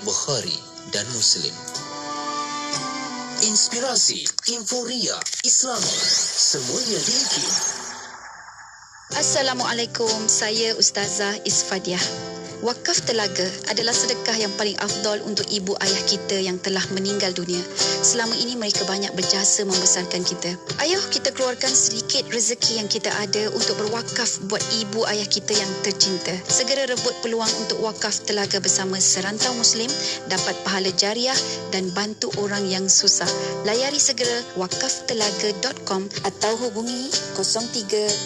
Bukhari dan Muslim. Inspirasi, Inforia, Islami, semuanya di IKIM. Assalamualaikum, saya Ustazah Isfadiah. Wakaf telaga adalah sedekah yang paling afdal untuk ibu ayah kita yang telah meninggal dunia. Selama ini mereka banyak berjasa membesarkan kita. Ayo kita keluarkan sedikit rezeki yang kita ada untuk berwakaf buat ibu ayah kita yang tercinta. Segera rebut peluang untuk wakaf telaga bersama Serantau Muslim, dapat pahala jariah dan bantu orang yang susah. Layari segera wakaftelaga.com atau hubungi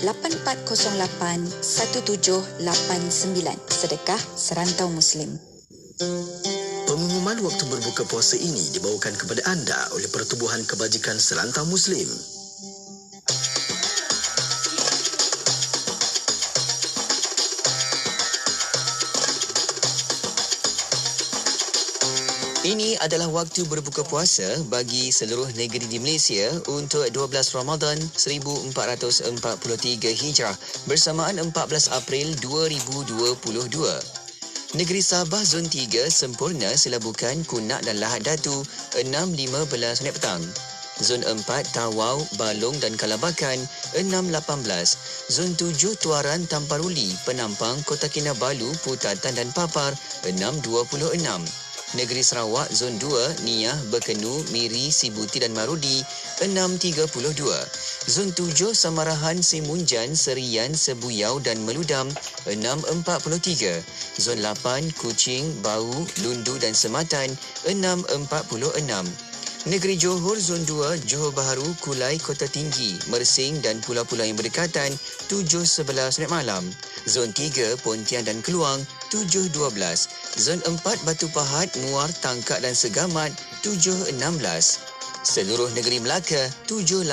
03-8408-1789. Sedekah Serantau Muslim. Pengumuman waktu berbuka puasa ini dibawakan kepada anda oleh Pertubuhan Kebajikan Serantau Muslim. Ini adalah waktu berbuka puasa bagi seluruh negeri di Malaysia untuk 12 Ramadan 1443 Hijrah bersamaan 14 April 2022. Negeri Sabah Zon 3 sempurna selabukan Kunak dan Lahad Datu 6.15 minit petang. Zon 4 Tawau, Balong dan Kalabakan 6.18. Zon 7 Tuaran, Tamparuli, Penampang, Kota Kinabalu, Putatan dan Papar 6.26. Negeri Sarawak Zon 2 Niah, Bekenu, Miri, Sibuti dan Marudi 6.32. Zon 7 Samarahan, Semunjan, Serian, Sebuyau dan Meludam 6.43. Zon 8 Kuching, Bau, Lundu dan Sematan 6.46. Negeri Johor Zon 2 Johor Bahru, Kulai, Kota Tinggi, Mersing dan pulau-pulau yang berdekatan 7.11 malam. Zon 3 Pontian dan Keluang 7.12. Zon 4 Batu Pahat, Muar, Tangkak dan Segamat 7.16. Seluruh negeri Melaka 7.18.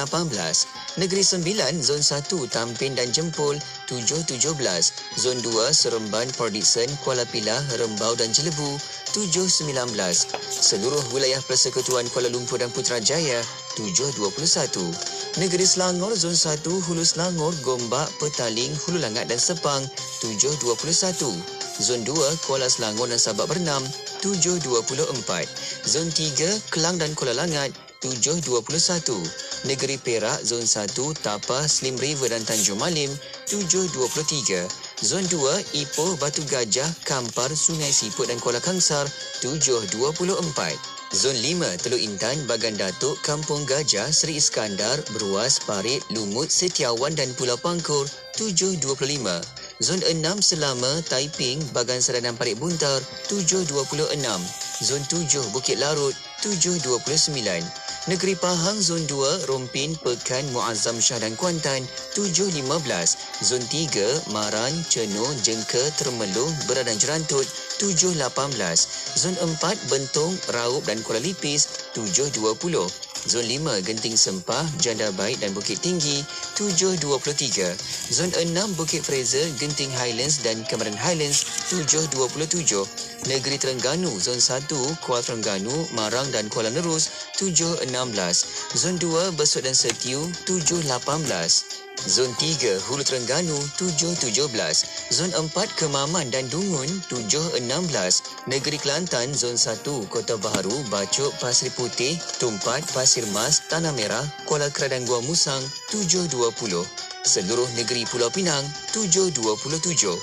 Negeri 9 Zon 1 Tampin dan Jempol 7.17. Zon 2 Seremban, Port Dickson, Kuala Pilah, Rembau dan Jelebu 7.19. Seluruh wilayah Persekutuan Kuala Lumpur dan Putrajaya 7.21. Negeri Selangor Zon 1 Hulu Selangor, Gombak, Petaling, Hulu Langat dan Sepang 7.21. Zon 2 Kuala Selangor dan Sabak Bernam 7.24. Zon 3 Kelang dan Kuala Langat 7.21. Negeri Perak Zon 1 Tapah, Slim River dan Tanjung Malim 7.23. Zon 2 Ipoh, Batu Gajah, Kampar, Sungai Siput dan Kuala Kangsar 7.24. Zon 5 Teluk Intan, Bagan Datuk, Kampung Gajah, Seri Iskandar, Beruas, Parit, Lumut, Setiawan dan Pulau Pangkor 7.25. Zon 6 Selama, Taiping, Bagan Serai dan Parit Buntar 7.26. Zon 7 Bukit Larut 7.29. Negeri Pahang Zon 2 Rompin, Pekan, Muazzam Shah dan Kuantan 7.15. Zon 3 Maran, Cenor, Jengka, Termeluh, Berat dan Jerantut 7.18. Zon 4 Bentong, Raup dan Kuala Lipis 7.20. Zon 5 Genting Sempah, Janda Baik dan Bukit Tinggi 7.23. Zon 6 Bukit Fraser, Genting Highlands dan Cameron Highlands 7.27. Negeri Terengganu Zon 1 Kuala Terengganu, Marang dan Kuala Nerus 7.16. Zon 2 Besut dan Setiu 7.18. Zon 3 Hulu Terengganu 7.17. Zon 4 Kemaman dan Dungun 7.16. Negeri Kelantan Zon 1 Kota Baharu, Bacok, Pasir Putih, Tumpat, Pasir Mas, Tanah Merah, Kuala Kera dan Gua Musang 7.20. Seluruh negeri Pulau Pinang 7.27.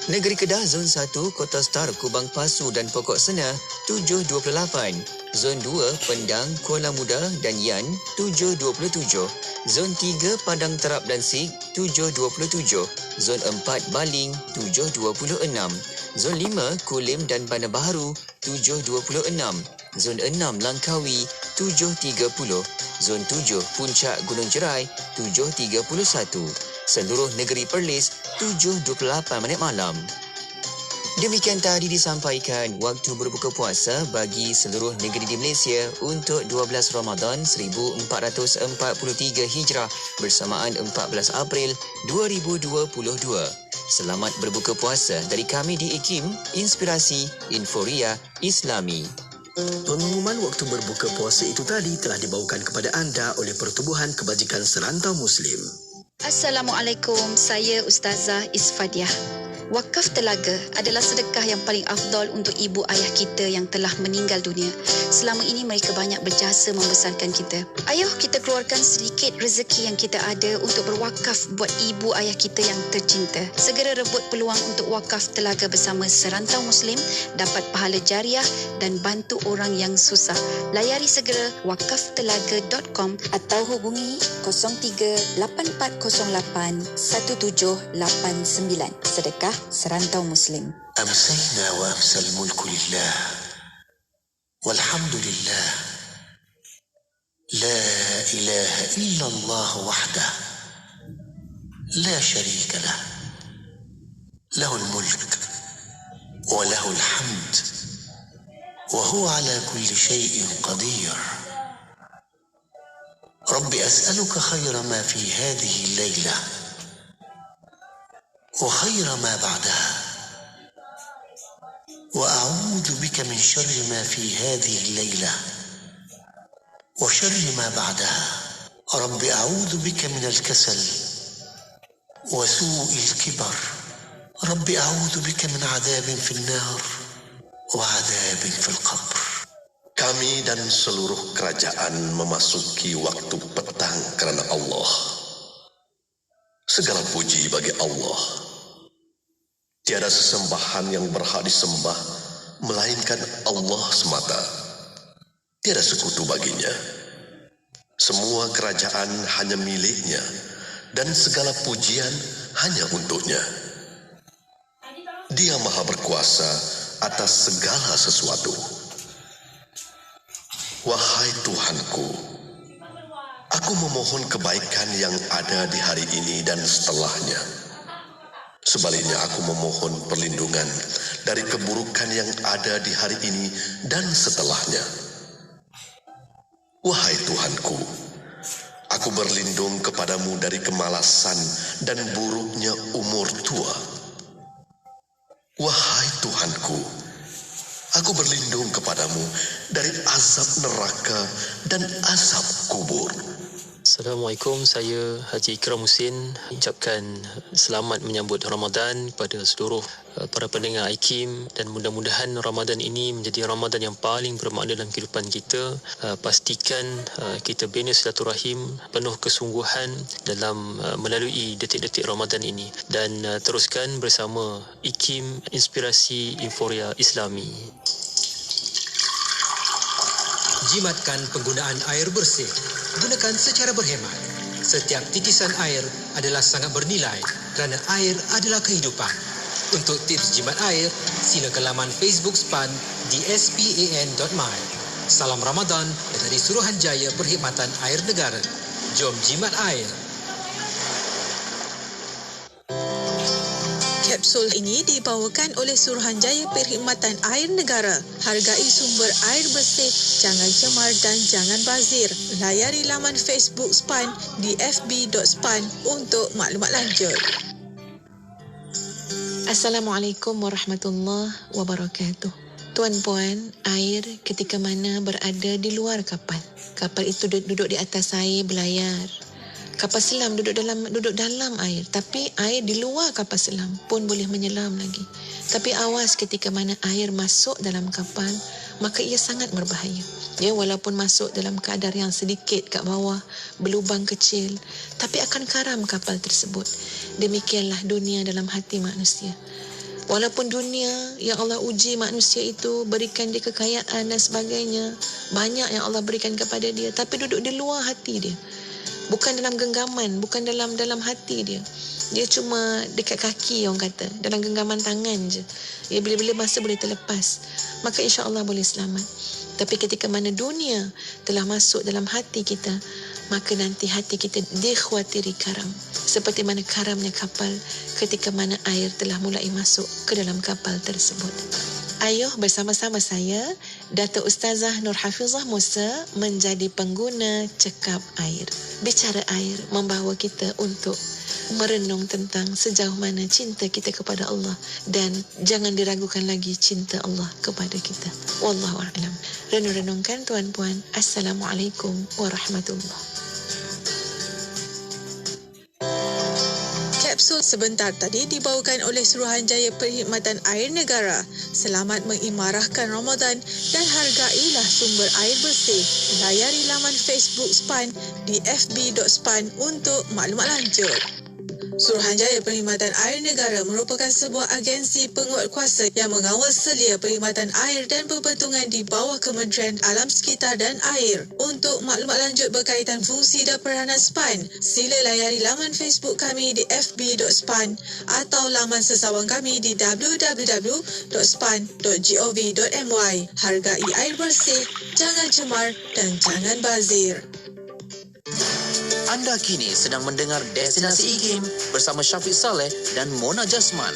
Negeri Kedah Zon 1 Kota Star, Kubang Pasu dan Pokok Sena 7.28. Zon 2 Pendang, Kuala Muda dan Yan 7.27. Zon 3 Padang Terap dan Sig 7.27. Zon 4 Baling 7.26. Zon 5 Kulim dan Bandar Baharu 7.26. Zon 6 Langkawi 7.30. Zon 7 Puncak Gunung Jerai 7.31. Seluruh negeri Perlis 7.28 minit malam. Demikian tadi disampaikan waktu berbuka puasa bagi seluruh negeri di Malaysia untuk 12 Ramadan 1443 Hijrah bersamaan 14 April 2022. Selamat berbuka puasa dari kami di IKIM, Inspirasi Inforia Islami. Pengumuman waktu berbuka puasa itu tadi telah dibawakan kepada anda oleh Pertubuhan Kebajikan Serantau Muslim. Assalamualaikum, saya Ustazah Isfadiah. Wakaf telaga adalah sedekah yang paling afdal untuk ibu ayah kita yang telah meninggal dunia. Selama ini mereka banyak berjasa membesarkan kita. Ayo kita keluarkan sedikit rezeki yang kita ada untuk berwakaf buat ibu ayah kita yang tercinta. Segera rebut peluang untuk wakaf telaga bersama Serantau Muslim, dapat pahala jariah dan bantu orang yang susah. Layari segera wakaftelaga.com atau hubungi 03-8408-1789. Sedekah Serantau Muslim. أمسينا وأمسى الملك لله والحمد لله لا إله إلا الله وحده لا شريك له له الملك وله الحمد وهو على كل شيء قدير رب أسألك خير ما في هذه الليلة وخير ما بعدها وأعوذ بك من شر ما في هذه الليلة وشر ما بعدها رب أعوذ بك من الكسل وسوء الكبر رب أعوذ بك من عذاب في النار وعذاب في القبر. Kami dan seluruh kerajaan memasuki waktu petang kerana Allah. Segala puji bagi Allah. Tiada sesembahan yang berhak disembah melainkan Allah semata. Tiada sekutu baginya. Semua kerajaan hanya miliknya dan segala pujian hanya untuknya. Dia maha berkuasa atas segala sesuatu. Wahai Tuhanku, aku memohon kebaikan yang ada di hari ini dan setelahnya. Sebaliknya aku memohon perlindungan dari keburukan yang ada di hari ini dan setelahnya. Wahai Tuhanku, aku berlindung kepadamu dari kemalasan dan buruknya umur tua. Wahai Tuhanku, aku berlindung kepadamu dari azab neraka dan azab kubur. Assalamualaikum, saya Haji Ikram Husin ucapkan selamat menyambut Ramadan kepada seluruh para pendengar IKIM dan mudah-mudahan Ramadan ini menjadi Ramadan yang paling bermakna dalam kehidupan kita. Pastikan kita bina silaturahim penuh kesungguhan dalam melalui detik-detik Ramadan ini dan teruskan bersama IKIM Inspirasi Inforia Islami. Jimatkan penggunaan air bersih. Gunakan secara berhemat. Setiap titisan air adalah sangat bernilai kerana air adalah kehidupan. Untuk tips jimat air, sila ke laman Facebook SPAN di span.my. Salam Ramadan dari Suruhanjaya Perkhidmatan Air Negara. Jom jimat air. Kapsul ini dibawakan oleh Suruhanjaya Perkhidmatan Air Negara. Hargai sumber air bersih, jangan cemar dan jangan bazir. Layari laman Facebook SPAN di fb.span untuk maklumat lanjut. Assalamualaikum warahmatullahi wabarakatuh. Tuan-puan, air ketika mana berada di luar kapal. Kapal itu duduk di atas air berlayar. Kapal selam duduk dalam air, tapi air di luar kapal selam pun boleh menyelam lagi. Tapi awas ketika mana air masuk dalam kapal, maka ia sangat berbahaya. Ya, walaupun masuk dalam kadar yang sedikit kat bawah, berlubang kecil, tapi akan karam kapal tersebut. Demikianlah dunia dalam hati manusia. Walaupun dunia yang Allah uji manusia itu, berikan dia kekayaan dan sebagainya, banyak yang Allah berikan kepada dia, tapi duduk di luar hati dia. Bukan dalam genggaman, bukan dalam hati dia. Dia cuma dekat kaki, orang kata, dalam genggaman tangan je. Ya, bila-bila masa boleh terlepas, maka insya-Allah boleh selamat. Tapi ketika mana dunia telah masuk dalam hati kita, maka nanti hati kita dikhawatiri karam. Seperti mana karamnya kapal ketika mana air telah mulai masuk ke dalam kapal tersebut. Ayo bersama-sama saya, Datuk Ustazah Nur Hafizah Musa, menjadi pengguna cekap air. Bicara air membawa kita untuk merenung tentang sejauh mana cinta kita kepada Allah dan jangan diragukan lagi cinta Allah kepada kita. Wallahu a'lam. Renung-renungkan tuan-puan. Assalamualaikum warahmatullahi. kapsul sebentar tadi dibawakan oleh Suruhanjaya Perkhidmatan Air Negara. Selamat mengimarahkan Ramadan dan hargailah sumber air bersih. Layari laman Facebook SPAN di fb.span untuk maklumat lanjut. Suruhanjaya Perkhidmatan Air Negara merupakan sebuah agensi penguatkuasa yang mengawal selia perkhidmatan air dan pembentungan di bawah Kementerian Alam Sekitar dan Air. Untuk maklumat lanjut berkaitan fungsi dan peranan SPAN, sila layari laman Facebook kami di fb.span atau laman sesawang kami di www.span.gov.my. Hargai air bersih, jangan cemar dan jangan bazir. Anda kini sedang mendengar Destinasi IKIM bersama Syafiq Saleh dan Mona Jasman.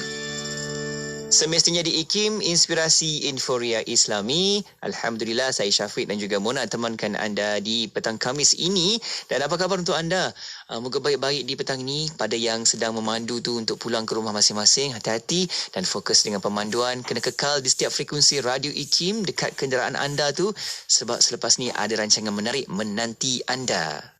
Semestinya di IKIM, Inspirasi Inforia Islami. Alhamdulillah, saya Syafiq dan juga Mona temankan anda di petang Khamis ini. Dan apa khabar untuk anda? Moga baik-baik di petang ini. Pada yang sedang memandu tu untuk pulang ke rumah masing-masing, hati-hati dan fokus dengan pemanduan. Kena kekal di setiap frekuensi radio IKIM dekat kenderaan anda tu, sebab selepas ni ada rancangan menarik menanti anda.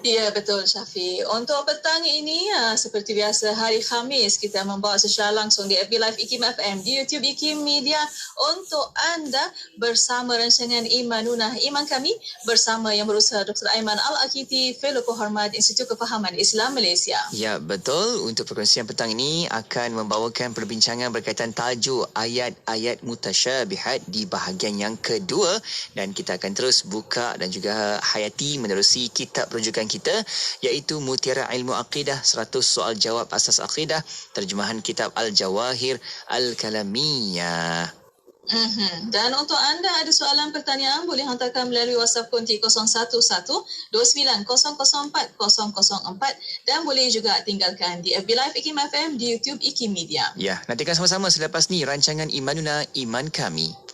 Ya, betul Syafiq. Untuk petang ini, seperti biasa hari Khamis, kita membawa secara langsung di FB Live IKIM FM, di YouTube IKIM Media untuk anda bersama rancangan Imanuna Iman Kami bersama yang berusaha Dr. Aiman Al-Akiti, Fellow Kehormat Institut Kefahaman Islam Malaysia. Ya, betul. Untuk perkongsian petang ini akan membawakan perbincangan berkaitan tajuk ayat-ayat mutasyabihat di bahagian yang kedua, dan kita akan terus buka dan juga hayati menerusi kitab rujukan kita, iaitu Mutiara Ilmu Aqidah 100 soal jawab asas akidah, terjemahan kitab Al-Jawahir Al-Kalamiyah. Dan untuk anda ada soalan pertanyaan, boleh hantarkan melalui WhatsApp konti 011-2904-004 dan boleh juga tinggalkan di FB Live IKIM FM, di YouTube IKIM Media. Ya, nantikan sama-sama selepas ni rancangan Imanuna Iman Kami.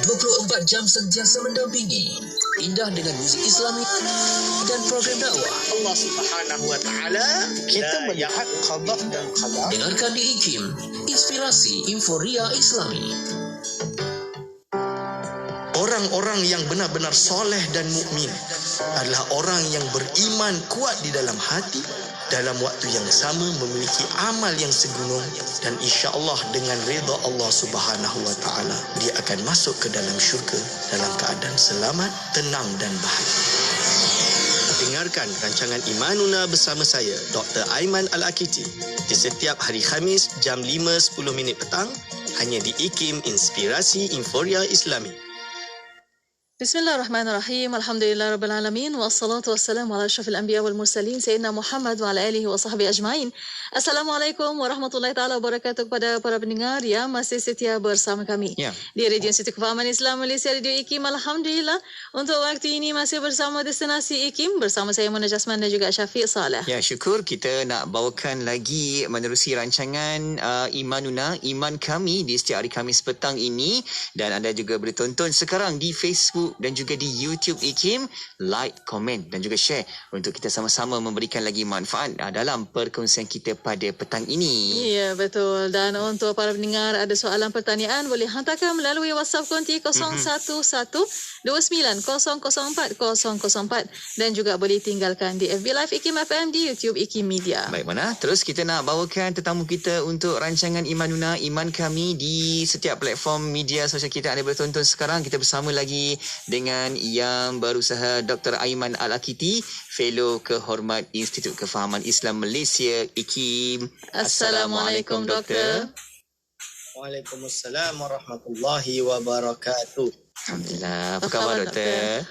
24 jam sentiasa mendampingi. Indah dengan muzik Islami dan program dakwah. Allah Subhanahu wa taala kita melihat qada dan qadar. Dengarkan di IKIM, inspirasi Inforia Islami. Orang-orang yang benar-benar soleh dan mukmin adalah orang yang beriman kuat di dalam hati, dalam waktu yang sama memiliki amal yang segunung, dan insya-Allah dengan redha Allah Subhanahu wa taala dia akan masuk ke dalam syurga dalam keadaan selamat, tenang dan bahagia. Dengarkan rancangan Imanuna bersama saya Dr. Aiman Al-Akiti di setiap hari Khamis jam 5.10 petang hanya di IKIM Inspirasi Inforia Islami. Bismillahirrahmanirrahim. Alhamdulillahirrabbilalamin. Wassalatu wassalamu ala asyrafil anbiya wal mursalin Sayyidina Muhammad wa ala alihi wa sahbihi ajma'in. Assalamualaikum warahmatullahi ta'ala wabarakatuh kepada para pendengar yang masih setia bersama kami di Radio Institut Kefahaman Islam Malaysia, Radio IKIM. Alhamdulillah, untuk waktu ini masih bersama Destinasi IKIM bersama saya Mona Jasman dan juga Syafiq Saleh. Ya, syukur kita nak bawakan lagi menerusi rancangan Imanuna, Iman Kami di setiap hari Khamis petang ini, dan anda juga boleh tonton sekarang di Facebook dan juga di YouTube IKIM. Like, komen dan juga share untuk kita sama-sama memberikan lagi manfaat dalam perkongsian kita pada petang ini. Ya, betul. Dan untuk para pendengar ada soalan pertanyaan boleh hantarkan melalui WhatsApp konti 0112900404 dan juga boleh tinggalkan di FB Live IKIM FM, di YouTube IKIM Media. Baik, Mana? Terus kita nak bawakan tetamu kita untuk rancangan Imanuna, Iman Kami di setiap platform media sosial kita. Anda boleh tonton sekarang. Kita bersama lagi dengan yang berusaha Dr. Aiman Al-Akiti, Fellow Kehormat Institut Kefahaman Islam Malaysia IKIM. Assalamualaikum Doktor. Waalaikumsalam warahmatullahi wabarakatuh. Alhamdulillah. Apa khabar Doktor?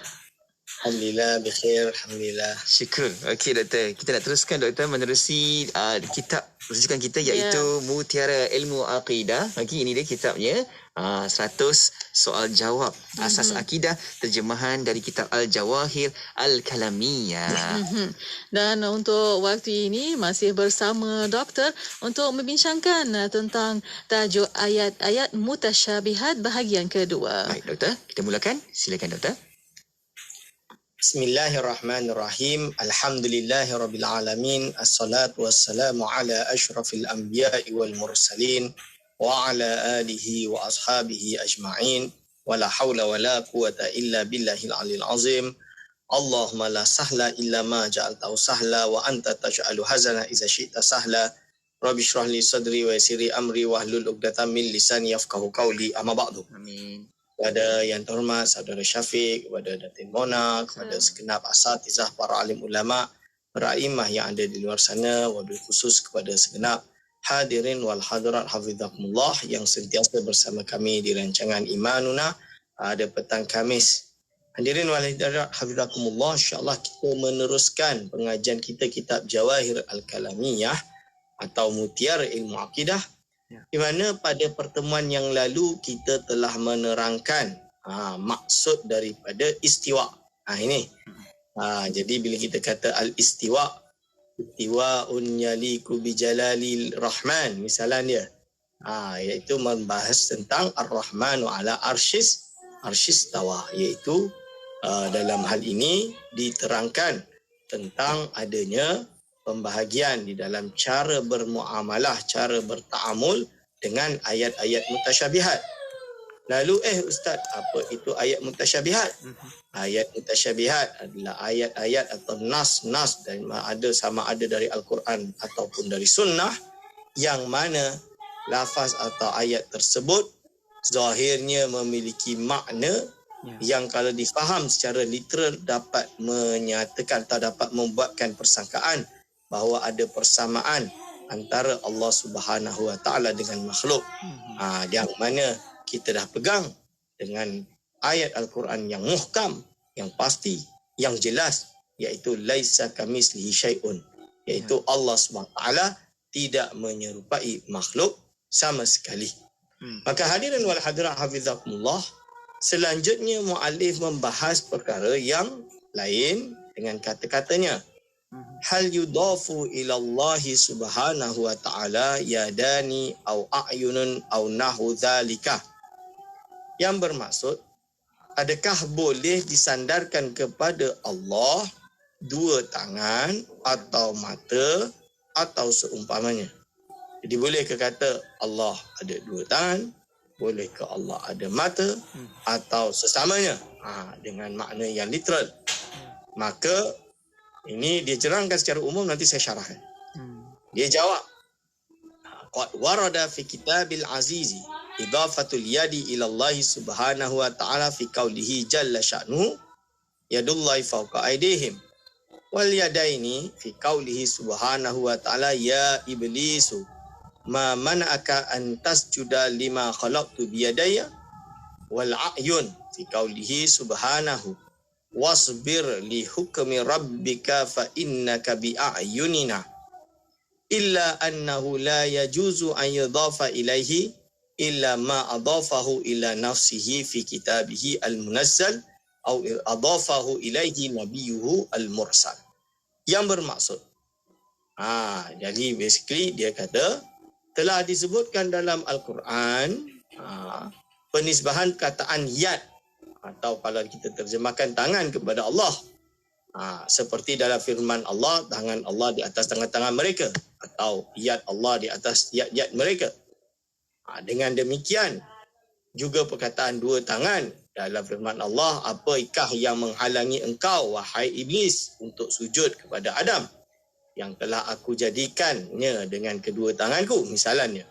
Alhamdulillah, bikhair. Alhamdulillah. Syukur. Okey Doktor, kita nak teruskan Doktor menerusi kitab rujukan kita iaitu Mutiara Ilmu Aqidah. Okey, ini dia kitabnya. 100 soal jawab asas akidah, terjemahan dari kitab Al-Jawahir Al-Kalamiyah. Dan untuk waktu ini masih bersama Doktor untuk membincangkan tentang tajuk ayat-ayat mutasyabihat bahagian kedua. Baik Doktor, kita mulakan. Silakan Doktor. Bismillahirrahmanirrahim. Alhamdulillahirabbil alamin. Assalatu wassalamu ala asyrafil anbiya'i wal mursalin wa ala alihi wa ashabihi ajma'in. Wa la hawla wa la quwata illa billahil aliyil azim. Allahumma la sahla illa ma ja'altahu sahla wa anta taj'alu hazana idza syi'ta sahla. Rabbi shrah li sadri wa yassir li amri wahlul 'uqdatam min lisani yafqahu qawli. Amma ba'du. Amin. Kepada yang terhormat Saudara Syafiq, kepada Datin Mona, kepada segenap asatizah para alim ulama, para imam yang ada di luar sana, wabil khusus kepada segenap hadirin wal hadirat hafizakumullah yang sentiasa bersama kami di rancangan Imanuna pada petang Khamis. Hadirin wal hadirat hafizakumullah, insya-Allah kita meneruskan pengajian kita kitab Jawahir Al-Kalamiyah atau Mutiara Ilmu Akidah, di mana pada pertemuan yang lalu kita telah menerangkan maksud daripada istiwa. Ini. Jadi bila kita kata al-istiwa, istiwa'un yaliku bijalalil rahman, misalnya iaitu membahas tentang ar-rahmanu ala arshis tawa, iaitu dalam hal ini diterangkan tentang adanya pembahagian di dalam cara bermuamalah, cara bertaamul dengan ayat-ayat mutasyabihat. Lalu Ustaz, apa itu ayat mutasyabihat? Ayat mutasyabihat adalah ayat-ayat atau nas-nas dan sama ada dari Al-Quran ataupun dari sunnah, yang mana lafaz atau ayat tersebut zahirnya memiliki makna yang kalau difaham secara literal dapat menyatakan atau dapat membuatkan persangkaan bahawa ada persamaan antara Allah Subhanahu Wa Taala dengan makhluk. Yang mana kita dah pegang dengan ayat Al-Quran yang muhkam, yang pasti, yang jelas, iaitu laisa kamislihi syai'un, iaitu Allah Subhanahu Wa Taala tidak menyerupai makhluk sama sekali. Maka hadirin wal hadirat hafizakumullah, selanjutnya muallif membahas perkara yang lain dengan kata-katanya, hal yudafu ila Allah subhanahu wa ta'ala yadani au a'yunun au nahu dhalika. Yang bermaksud, adakah boleh disandarkan kepada Allah dua tangan atau mata atau seumpamanya? Jadi boleh ke kata Allah ada dua tangan, boleh ke Allah ada mata atau sesamanya dengan makna yang literal. Maka ini dia jerangkan secara umum, nanti saya syarahkan. Dia jawab, qad warada fi kitabil azizi idafatul yadi ila Allah subhanahu wa ta'ala fi qawlihi jalla sya'nuhu yadullahi fawqa aydihim wal yadaini fi qawlihi subhanahu wa ta'ala ya iblisu ma mana'aka an tasjuda lima khalaqtu biyadaya wal a'yun fi qawlihi subhanahu wasbir li hukmi rabbika fa innaka bi a'yunina illa annahu la yajuzu an yudhafa ilaihi illa ma adhafahu ila nafsihi fi kitabihi al-munazzal atau adhafahu ilaihi nabiyuhu al-mursal. Yang bermaksud, jadi basically dia kata telah disebutkan dalam Al-Quran penisbahan perkataan yad atau kalau kita terjemahkan tangan kepada Allah. Seperti dalam firman Allah, tangan Allah di atas tangan-tangan mereka atau yad Allah di atas yad-yad mereka. Dengan demikian juga perkataan dua tangan dalam firman Allah, apakah yang menghalangi engkau wahai iblis untuk sujud kepada Adam yang telah aku jadikannya dengan kedua tanganku misalnya.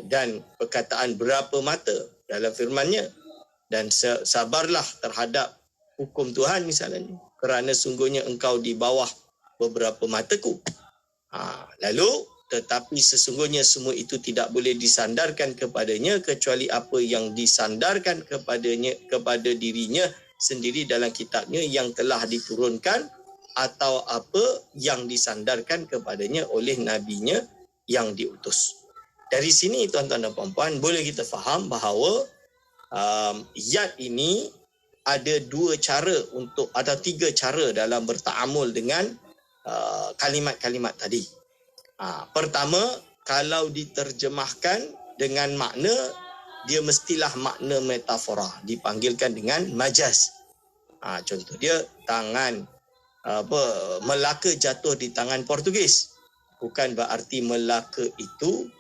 Dan perkataan berapa mata dalam firman-Nya, dan sabarlah terhadap hukum Tuhan misalnya, kerana sungguhnya engkau di bawah beberapa mataku. Lalu tetapi sesungguhnya semua itu tidak boleh disandarkan kepadanya kecuali apa yang disandarkan kepadanya kepada dirinya sendiri dalam kitabnya yang telah diturunkan, atau apa yang disandarkan kepadanya oleh nabinya yang diutus. Dari sini tuan-tuan dan puan-puan boleh kita faham bahawa yad ini ada dua cara untuk, ada tiga cara dalam bertaamul dengan kalimat-kalimat tadi. Pertama, kalau diterjemahkan dengan makna, dia mestilah makna metafora, dipanggilkan dengan majaz. Contoh dia, tangan Melaka jatuh di tangan Portugis. Bukan berarti Melaka itu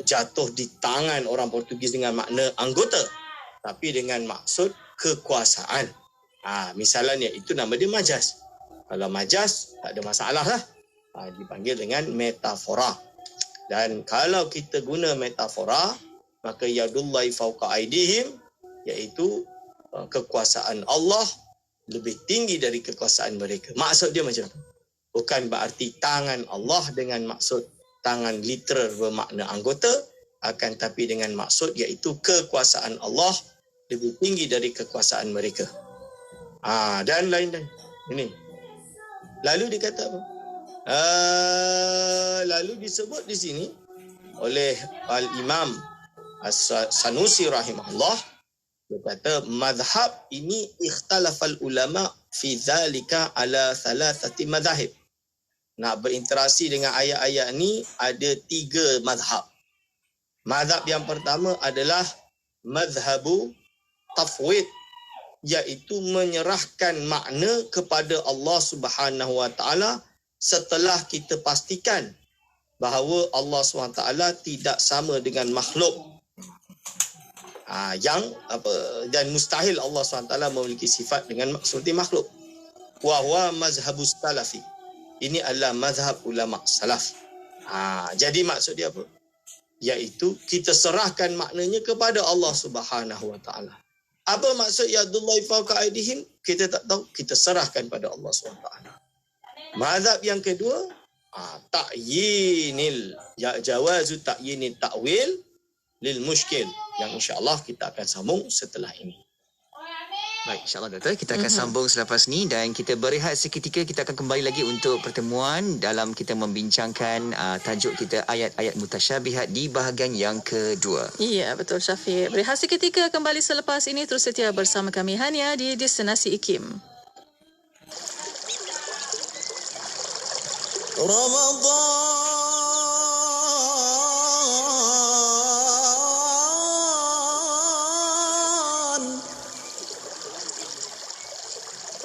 jatuh di tangan orang Portugis dengan makna anggota, tapi dengan maksud kekuasaan. Misalnya itu nama dia majaz. Kalau majaz tak ada masalah lah. Dipanggil dengan metafora. Dan kalau kita guna metafora, maka yadullahi fawqa aydihim, iaitu kekuasaan Allah lebih tinggi dari kekuasaan mereka. Maksud dia macam tu. Bukan berarti tangan Allah dengan maksud tangan literal bermakna anggota, akan tapi dengan maksud iaitu kekuasaan Allah lebih tinggi dari kekuasaan mereka. Dan lain-lain. Ini. Lalu dikata apa? Lalu disebut di sini oleh Al-Imam As-Sanusi rahimahullah, dia kata mazhab ini ikhtalafal ulama fi zalika ala thalathati madhahib. Nak berinteraksi dengan ayat-ayat ni ada tiga mazhab. Mazhab yang pertama adalah mazhabu tafwid, iaitu menyerahkan makna kepada Allah Subhanahu wa taala setelah kita pastikan bahawa Allah SWT tidak sama dengan makhluk. Dan mustahil Allah SWT memiliki sifat dengan seperti makhluk. Wa huwa mazhabus salafi. Ini adalah mazhab ulama salaf. Jadi maksud dia apa? Iaitu kita serahkan maknanya kepada Allah Subhanahu wa taala. Apa maksud yadullahi fawqa aydihim? Kita tak tahu, kita serahkan pada Allah SWT. Mazhab yang kedua, jawazu ta'yinil ta'wil lil mushkil, yang insya-Allah kita akan sambung setelah ini. Baik, insya-Allah Doktor, kita akan sambung selepas ni dan kita berehat seketika. Kita akan kembali lagi untuk pertemuan dalam kita membincangkan tajuk kita ayat-ayat mutasyabihat di bahagian yang kedua. Ya, betul Syafiq. Berehat seketika, kembali selepas ini. Terus setia bersama kami hanya di Destinasi IKIM.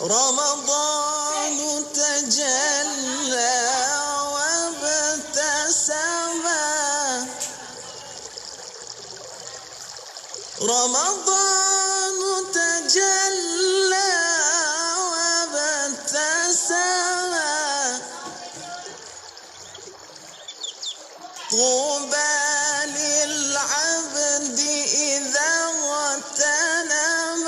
رمضان تجلى وابتسم رمضان تجلى وابتسم طوبى للعبد إذا اغتنم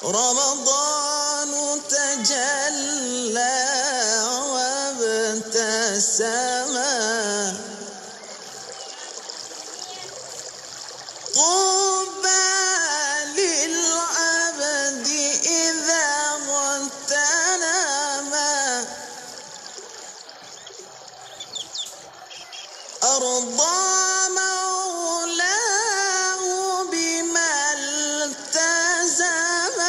رمضان تجلى وابتسم طوبى للعبد إذا اغتنم أرضى مولاه بما التزم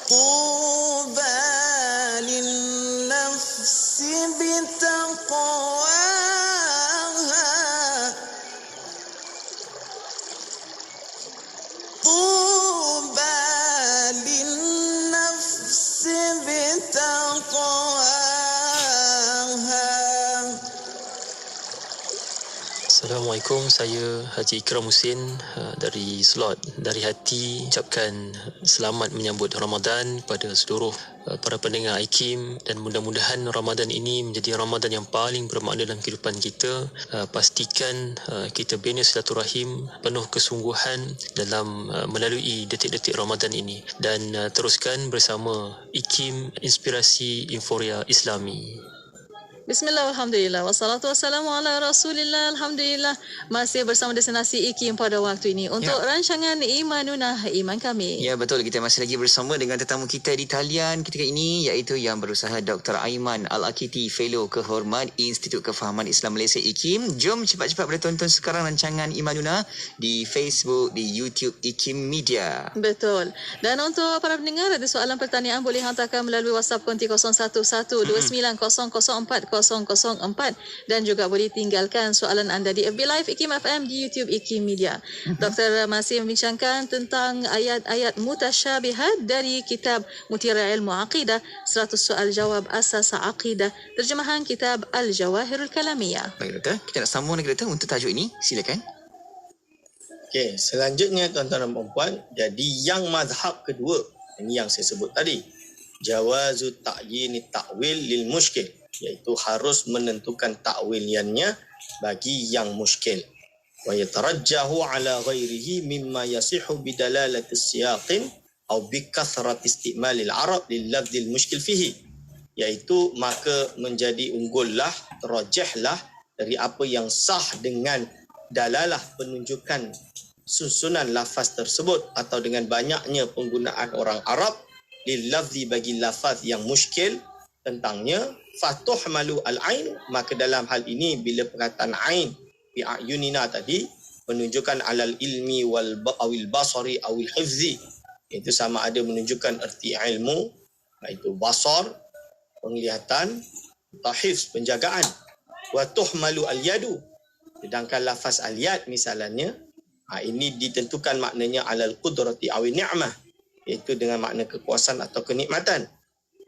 طوبى للنفس بتقواها طوبى للنفس بتقواها. Assalamualaikum, saya Haji Ikram Husin dari Slot. Dari hati ucapkan selamat menyambut Ramadan kepada seluruh para pendengar IKIM, dan mudah-mudahan Ramadan ini menjadi Ramadan yang paling bermakna dalam kehidupan kita. Pastikan kita bina silaturahim, penuh kesungguhan dalam melalui detik-detik Ramadan ini, dan teruskan bersama IKIM, Inspirasi Inforia Islami. Bismillah, alhamdulillah, wassalatu wassalamu ala rasulillah. Alhamdulillah, masih bersama destinasi IKIM pada waktu ini untuk rancangan Imanuna, Iman Kami. Ya, betul. Kita masih lagi bersama dengan tetamu kita di talian ketika ini, iaitu yang berusaha Dr. Aiman Al-Akiti, Fellow Kehormat Institut Kefahaman Islam Malaysia IKIM. Jom cepat-cepat boleh tonton sekarang rancangan Imanuna di Facebook, di YouTube IKIM Media. Betul. Dan untuk para pendengar, ada soalan pertanyaan boleh hantarkan melalui WhatsApp konti 0112900404 dan juga boleh tinggalkan soalan anda di FB Live IKIM FM, di YouTube IKIM Media. Dr. masih membincangkan tentang ayat-ayat mutasyabihat dari kitab Mutiara Ilmu Aqidah, 100 soal jawab asas aqidah, terjemahan kitab Al-Jawahirul Kalamiyah. Baik, Doktor. Kita nak sambung lagi, Doktor, untuk tajuk ini. Silakan. Okey, selanjutnya tuan-tuan dan puan-puan, jadi yang mazhab kedua, ini yang saya sebut tadi, jawazu ta'yini ta'wil lil mushkil, iaitu harus menentukan ta'wiliannya bagi yang muskil. Wa yatarajjahu ala ghairihi mimma yasihu bidalalati siyaqin aw bikathrati istimalil arab lil lafzil muskil fihi, iaitu maka menjadi unggullah, terajihlah dari apa yang sah dengan dalalah penunjukan susunan lafaz tersebut atau dengan banyaknya penggunaan orang Arab lil lafzi bagi lafaz yang muskil tentangnya, fatuhmalu al-ain, maka dalam hal ini bila perkataan ain bi ayunina tadi menunjukkan alal ilmi wal awil basari awil hifzi, itu sama ada menunjukkan erti ilmu, iaitu basar, penglihatan, atau hifz, penjagaan. Wa tuhmalu al-yadu, sedangkan lafaz al-yad misalnya, ini ditentukan maknanya alal qudrati awil ni'mah, iaitu dengan makna kekuasaan atau kenikmatan.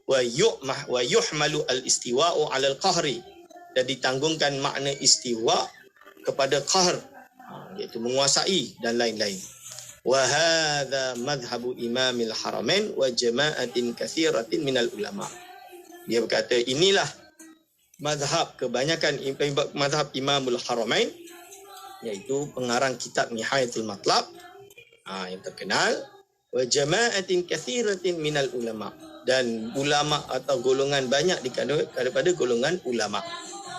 Wa yuhmalu al-istiwa'u 'ala al-qahri, dan ditanggungkan makna istiwa kepada qahr, iaitu menguasai dan lain-lain. Wa hadha madhhabu imamil haramain wa jama'atin katsiratin minal ulama. Dia berkata inilah mazhab kebanyakan mazhab Imamul Haramain, iaitu pengarang kitab Nihayatul Matlab yang terkenal, wa jama'atin katsiratin minal ulama, dan ulama atau golongan banyak daripada golongan ulama.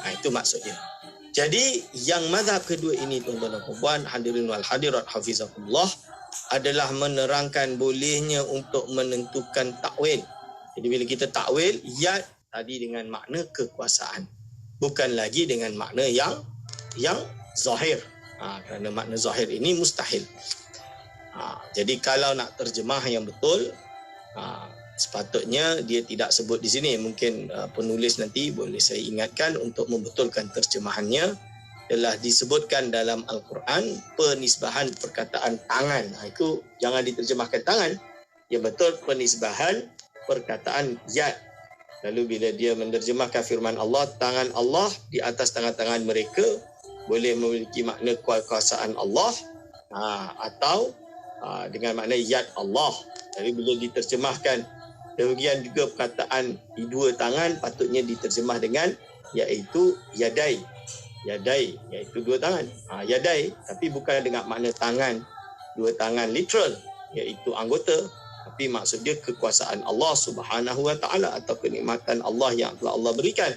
Itu maksudnya. Jadi yang mazhab kedua ini, tuan-tuan dan puan, hadirin wal hadirat hafizakumullah, adalah menerangkan bolehnya untuk menentukan takwil. Jadi bila kita takwil, yad tadi dengan makna kekuasaan, bukan lagi dengan makna yang zahir. Kerana makna zahir ini mustahil. Jadi kalau nak terjemah yang betul, sepatutnya dia tidak sebut di sini. Mungkin penulis nanti boleh saya ingatkan untuk membetulkan terjemahannya. Telah disebutkan dalam Al-Quran penisbahan perkataan tangan. Itu jangan diterjemahkan tangan. Yang betul penisbahan perkataan yad. Lalu bila dia menerjemahkan firman Allah, tangan Allah di atas tangan-tangan mereka boleh memiliki makna kekuasaan Allah atau dengan makna yad Allah. Jadi bila diterjemahkan, demikian juga perkataan di dua tangan patutnya diterjemah dengan iaitu yadai. Yadai iaitu dua tangan. Yadai tapi bukan dengan makna tangan, dua tangan literal iaitu anggota, tapi maksud dia kekuasaan Allah Subhanahu wa taala atau kenikmatan Allah yang telah Allah berikan.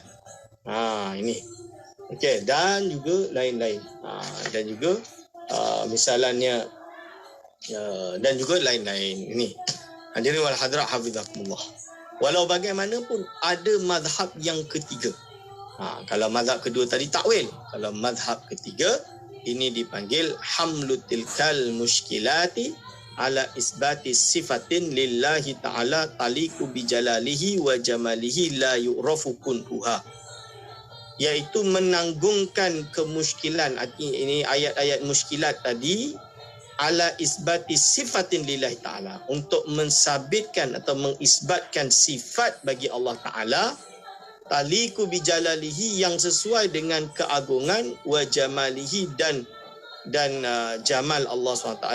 Ini. Okey, dan juga lain-lain. Dan juga misalannya dan juga lain-lain. Ini. Hadirin wal hadirat hafizakumullah. Walau bagaimanapun ada mazhab yang ketiga. Kalau mazhab kedua tadi takwil, kalau mazhab ketiga ini dipanggil hamlu tilkal muskilati ala isbati sifatin lillahi ta'ala taliku bijalalihi wa jamalihi la yu'rafu kunhuha, iaitu menanggungkan kemuskilan. Ini ayat-ayat muskilat tadi ala isbati sifatin lillahi ta'ala, untuk mensabitkan atau mengisbatkan sifat bagi Allah Ta'ala taliku bijalalihi, yang sesuai dengan keagungan, wa jamalihi dan jamal Allah SWT,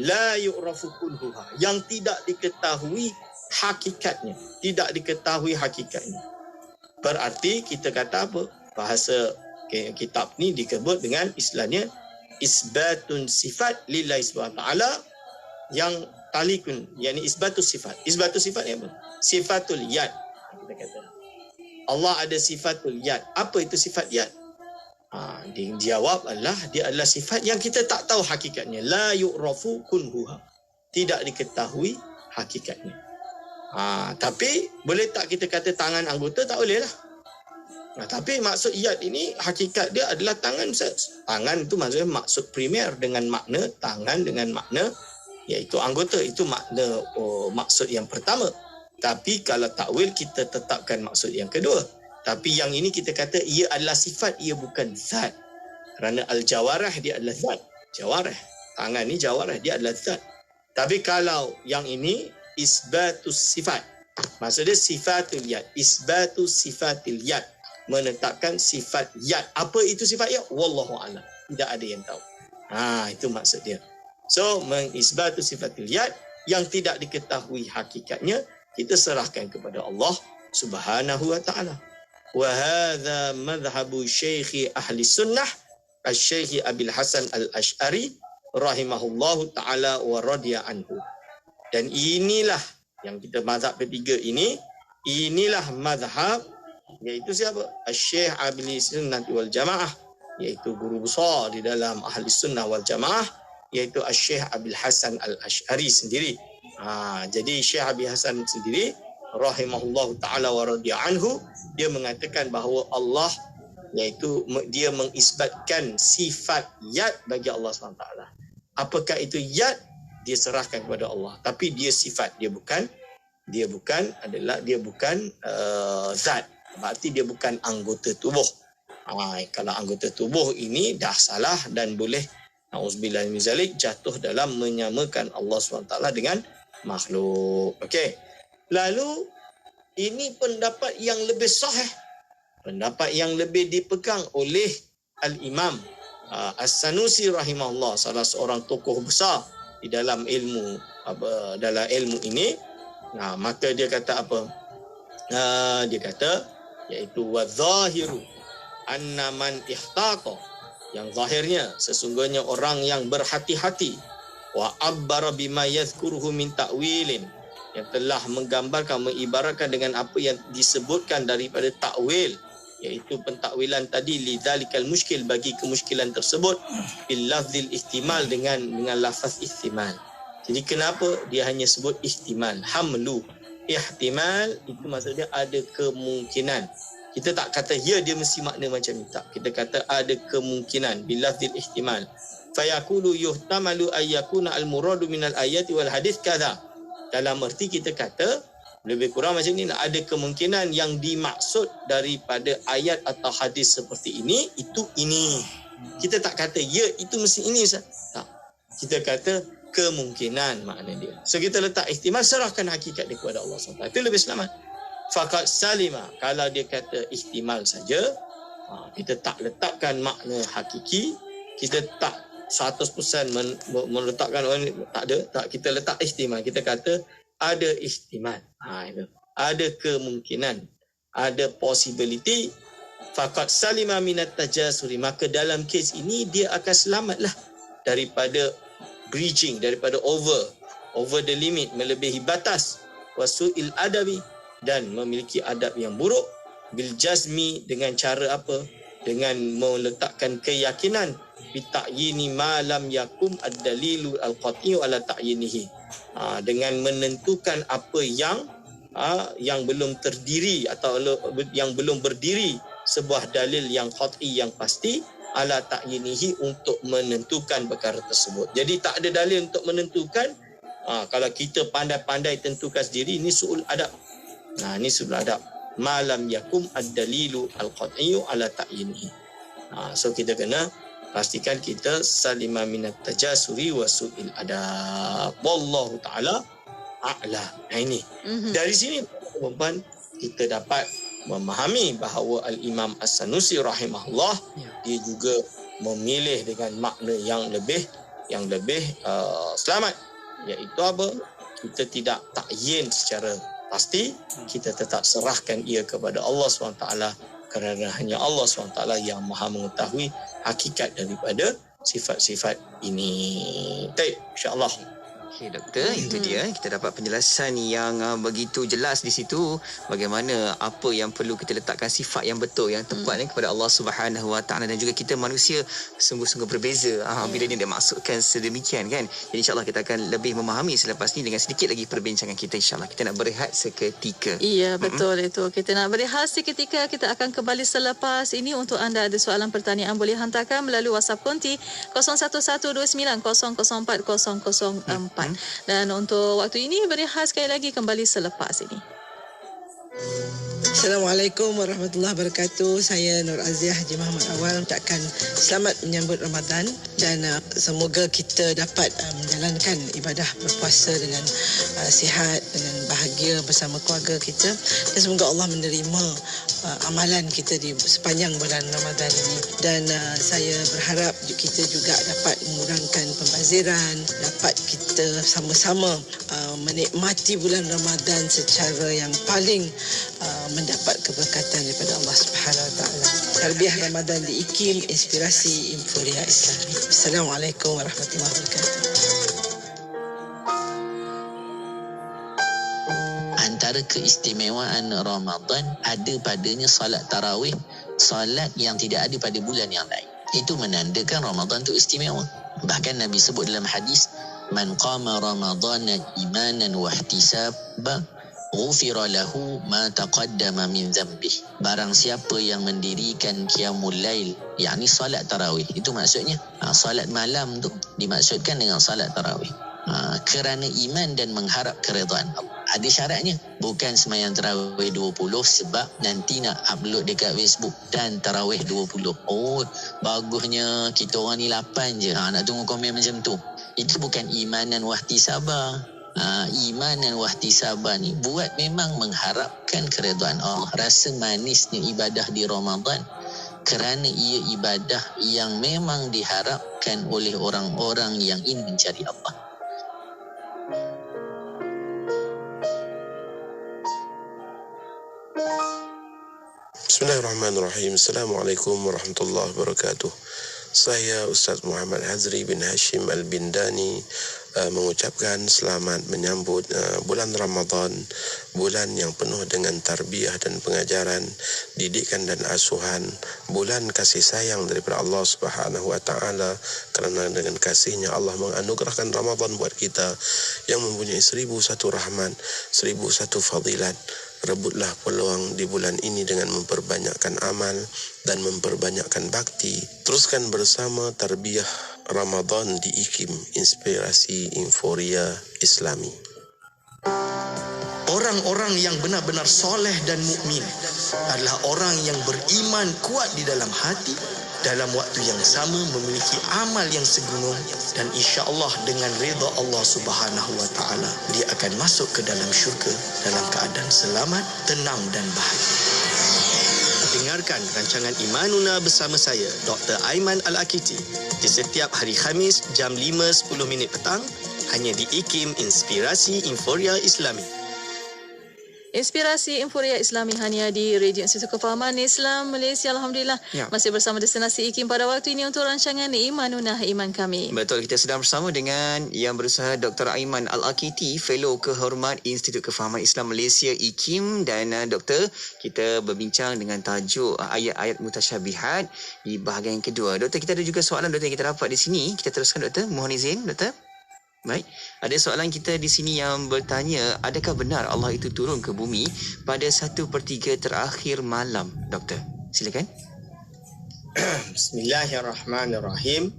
la yu'rafu kunhuha, yang tidak diketahui hakikatnya, tidak diketahui hakikatnya. Berarti kita kata apa? Bahasa kitab ni disebut dengan istilahnya isbatun sifat lillahi SWT yang talikun, yakni isbatus sifat. Isbatus sifat ni apa? Sifatul yad. Kita kata Allah ada sifatul yad. Apa itu sifat yad? Dijawab dia adalah sifat yang kita tak tahu hakikatnya. La yu'rafu kunhuha, tidak diketahui hakikatnya. Tapi boleh tak kita kata tangan anggota? Tak boleh lah. Tapi maksud yad ini hakikat dia adalah tangan. Tangan itu maksudnya maksud primer dengan makna tangan, dengan makna iaitu anggota. Itu makna maksud yang pertama. Tapi kalau takwil kita tetapkan maksud yang kedua. Tapi yang ini kita kata ia adalah sifat, ia bukan zat. Kerana al-jawarah dia adalah zat. Jawarah, tangan ni jawarah, dia adalah zat. Tapi kalau yang ini isbatus sifat, maksudnya sifatul yad, isbatus sifatil yad, menetapkan sifat yad. Apa itu sifat yad? Wallahu a'lam. Tidak ada yang tahu. Itu maksud dia. So, mengisbatus sifatil yad yang tidak diketahui hakikatnya, kita serahkan kepada Allah Subhanahu wa ta'ala. Wa hadha madhhabu syekhi ahli sunnah al-syekhi Abil Hasan al-Ash'ari rahimahullahu ta'ala wa radiya anhu. Dan inilah yang kita mazhab ketiga ini, inilah mazhab iaitu siapa? Al-Syekh Abil Sunnah wal Jamaah, iaitu guru besar di dalam ahli sunnah wal jamaah, iaitu Al-Syekh Abil Hasan al-Ash'ari sendiri. Jadi Syekh Abil Hasan sendiri rahimahullahu ta'ala wa radiya anhu, dia mengatakan bahawa Allah iaitu dia mengisbatkan sifat yad bagi Allah SWT. Apakah itu yad? Dia serahkan kepada Allah. Tapi dia sifat, dia bukan zat. Berarti dia bukan anggota tubuh. Kalau anggota tubuh ini dah salah dan boleh na'udzubillah min zalik jatuh dalam menyamakan Allah SWT dengan makhluk. Okey. Lalu ini pendapat yang lebih sahih, pendapat yang lebih dipegang oleh Al-Imam As-Sanusi rahimahullah, salah seorang tokoh besar di dalam ilmu ini. Maka dia kata apa? Dia kata iaitu wadzahiru anna man ihtaqa, yang zahirnya sesungguhnya orang yang berhati-hati, wa abbara bima yadhkuruhu min ta'wilin, yang telah menggambarkan, mengibaratkan dengan apa yang disebutkan daripada takwil, iaitu pentakwilan tadi lidzalikal muskil, bagi kemuskilan tersebut, bil lafzil ihtimal, dengan lafaz ihtimal. Jadi kenapa dia hanya sebut ihtimal? Hamlu ihtimal itu maksudnya ada kemungkinan. Kita tak kata ya dia mesti makna macam ni, tak. Kita kata ada kemungkinan bilafzil ihtimal. Fayaqulu yuhtamalu ayyakuna al-muradu minal ayati wal hadis kadha. Dalam erti kita kata lebih kurang macam ni, ada kemungkinan yang dimaksud daripada ayat atau hadis seperti ini itu ini. Kita tak kata ya itu mesti ini, tak. Kita kata kemungkinan makna dia. So kita letak ihtimal, serahkan hakikat dia kepada Allah SWT. Itu lebih selamat. Faqad salima, kalau dia kata ihtimal saja, kita tak letakkan makna hakiki, kita tak 100% meletakkan tak ada, tak, kita letak ihtimal. Kita kata ada ihtimal, itu. Ada kemungkinan, ada possibility. Faqad salima minat tajasuri, maka dalam kes ini dia akan selamatlah daripada breaching, daripada over the limit, melebihi batas, wasu'il adabi, dan memiliki adab yang buruk, bil jazmi, dengan cara apa? Dengan meletakkan keyakinan bita'yini ma lam yakum ad-dalilu al-qati'u ala ta'yinihi, dengan menentukan apa yang belum terdiri atau yang belum berdiri sebuah dalil yang qat'i, yang pasti, ala ta'yinihi, untuk menentukan perkara tersebut. Jadi tak ada dalil untuk menentukan. Kalau kita pandai-pandai tentukan sendiri, ini su'ul adab. Ini su'ul adab. Malam yakum ad-dalilu al-qat'iyu ala ta'yinihi. So kita kena pastikan kita salima minat tajasuri wa su'il adab. Wallahu ta'ala a'la. Ini. Dari sini, perempuan, kita dapat memahami bahawa Al-Imam As-Sanusi rahimahullah, dia juga memilih dengan makna yang lebih selamat, iaitu apa? Kita tidak takyin secara pasti, kita tetap serahkan ia kepada Allah SWT, kerana hanya Allah SWT yang maha mengetahui hakikat daripada sifat-sifat ini. Baik, insya-Allah. Okey doktor, itu dia kita dapat penjelasan yang begitu jelas di situ, bagaimana apa yang perlu kita letakkan sifat yang betul, yang tepat kepada Allah Subhanahu Wa Taala, dan juga kita manusia sungguh-sungguh berbeza bila dia maksudkan sedemikian kan. Jadi insya-Allah kita akan lebih memahami selepas ni dengan sedikit lagi perbincangan kita. Insya-Allah kita nak berehat seketika. Iya, betul itu. Kita nak berehat seketika, kita akan kembali selepas ini. Untuk anda ada soalan pertanyaan boleh hantarkan melalui WhatsApp konti 011290040004. Dan untuk waktu ini berehat sekali lagi, kembali selepas ini. Assalamualaikum warahmatullahi wabarakatuh. Saya Nur Aziah Haji Muhammad Awal ucapkan selamat menyambut Ramadan, dan semoga kita dapat menjalankan ibadah berpuasa dengan sihat, dengan bahagia bersama keluarga kita, dan semoga Allah menerima amalan kita di sepanjang bulan Ramadan ini. Dan saya berharap kita juga dapat mengurangkan pembaziran, dapat kita sama-sama menikmati bulan Ramadan secara yang paling mendapat keberkatan daripada Allah Subhanahu Wa Taala. Tarbiyah Ramadan di IKIM, inspirasi Inforia Islami. Assalamualaikum warahmatullahi wabarakatuh. Antara keistimewaan Ramadan ada padanya solat tarawih, solat yang tidak ada pada bulan yang lain. Itu menandakan Ramadan itu istimewa. Bahkan Nabi sebut dalam hadis, man qama ramadana imanan wa ihtisaban ghufira lahu ma taqaddama min dhanbih. Barang siapa yang mendirikan qiyamul lail, yakni solat tarawih, itu maksudnya solat malam tu dimaksudkan dengan solat tarawih, kerana iman dan mengharap keridhaan Allah. Ada syaratnya, bukan sembahyang tarawih 20 sebab nanti nak upload dekat Facebook dan tarawih 20. Oh, bagusnya kita orang ni 8 je, nak tunggu komen macam tu. Itu bukan imanan wahtisabah. Iman dan wahtisabah ni buat memang mengharapkan keridhaan Allah. Rasa manisnya ibadah di Ramadan kerana ia ibadah yang memang diharapkan oleh orang-orang yang ingin mencari Allah. Bismillahirrahmanirrahim. Assalamualaikum warahmatullahi wabarakatuh. Saya Ustaz Muhammad Hazri bin Hashim Al-Bindani mengucapkan selamat menyambut bulan Ramadan, bulan yang penuh dengan tarbiyah dan pengajaran, didikan dan asuhan, bulan kasih sayang daripada Allah Subhanahu Wa Taala, kerana dengan kasihnya Allah menganugerahkan Ramadan buat kita yang mempunyai 1001 rahmat, 1001 fadilat, Rebutlah peluang di bulan ini dengan memperbanyakkan amal dan memperbanyakkan bakti. Teruskan bersama tarbiyah Ramadan di IKIM, Inspirasi Inforia Islami. Orang-orang yang benar-benar soleh dan mukmin adalah orang yang beriman kuat di dalam hati, dalam waktu yang sama memiliki amal yang segunung, dan insya-Allah dengan redha Allah Subhanahu wa taala dia akan masuk ke dalam syurga dalam keadaan selamat, tenang dan bahagia. Dengarkan rancangan Imanuna bersama saya Dr. Aiman Al-Akiti di setiap hari Khamis jam 5.10 petang hanya di IKIM, Inspirasi Inforia Islami. Inspirasi Inforia Islami hanya di Radio Institut Kefahaman Islam Malaysia. Alhamdulillah. Masih bersama destinasi IKIM pada waktu ini untuk rancangan Imanuna Iman Kami. Betul, kita sedang bersama dengan yang berusaha Dr. Aiman Al-Akiti, Fellow Kehormat Institut Kefahaman Islam Malaysia IKIM, dan Doktor, kita berbincang dengan tajuk ayat-ayat mutasyabihat di bahagian kedua. Doktor, kita ada juga soalan Doktor yang kita dapat di sini. Kita teruskan Doktor, mohon izin Doktor. Baik, ada soalan kita di sini yang bertanya, adakah benar Allah itu turun ke bumi pada 1/3 terakhir malam, Doktor? Silakan. Bismillahirrahmanirrahim.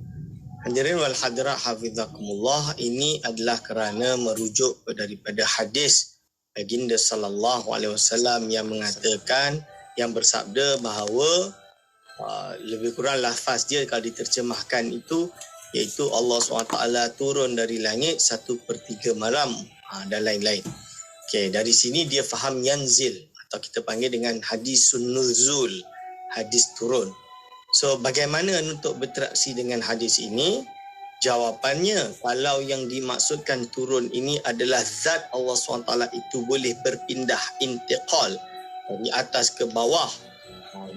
Hadirin wal hadirat hafizakumullah, ini adalah kerana merujuk daripada hadis baginda sallallahu alaihi wasallam yang mengatakan, yang bersabda bahawa lebih kurang lafaz dia kalau diterjemahkan itu, iaitu Allah SWT turun dari langit 1/3 malam dan lain-lain. Okey, dari sini dia faham yanzil atau kita panggil dengan hadisun nuzul, hadis turun. So bagaimana untuk berinteraksi dengan hadis ini? Jawapannya, kalau yang dimaksudkan turun ini adalah zat Allah SWT itu boleh berpindah, intiqal dari atas ke bawah,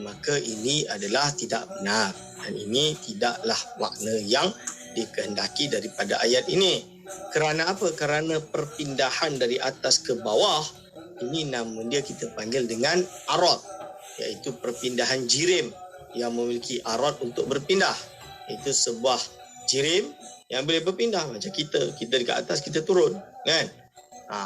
maka ini adalah tidak benar. Dan ini tidaklah makna yang dikehendaki daripada ayat ini. Kerana apa? Kerana perpindahan dari atas ke bawah, ini nama dia kita panggil dengan arad, iaitu perpindahan jirim yang memiliki arad untuk berpindah. Itu sebuah jirim yang boleh berpindah macam kita dekat atas, kita turun, kan?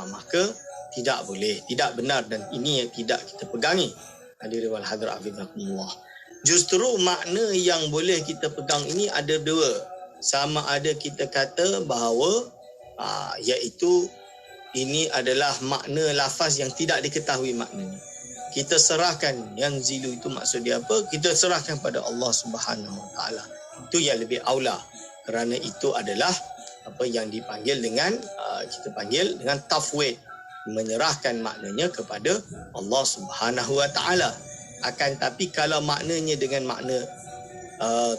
Maka tidak boleh, tidak benar, dan ini yang tidak kita pegangi. Hadirin wal hadirat hafizakumullah. Justru makna yang boleh kita pegang ini ada dua. Sama ada kita kata bahawa iaitu ini adalah makna lafaz yang tidak diketahui maknanya. Kita serahkan yang zilu itu maksud dia apa? Kita serahkan pada Allah Subhanahu Wa Taala. Itu yang lebih aula. Kerana itu adalah apa yang dipanggil dengan kita panggil dengan tafwid, menyerahkan maknanya kepada Allah Subhanahu Wa Taala. Akan tapi kalau maknanya dengan makna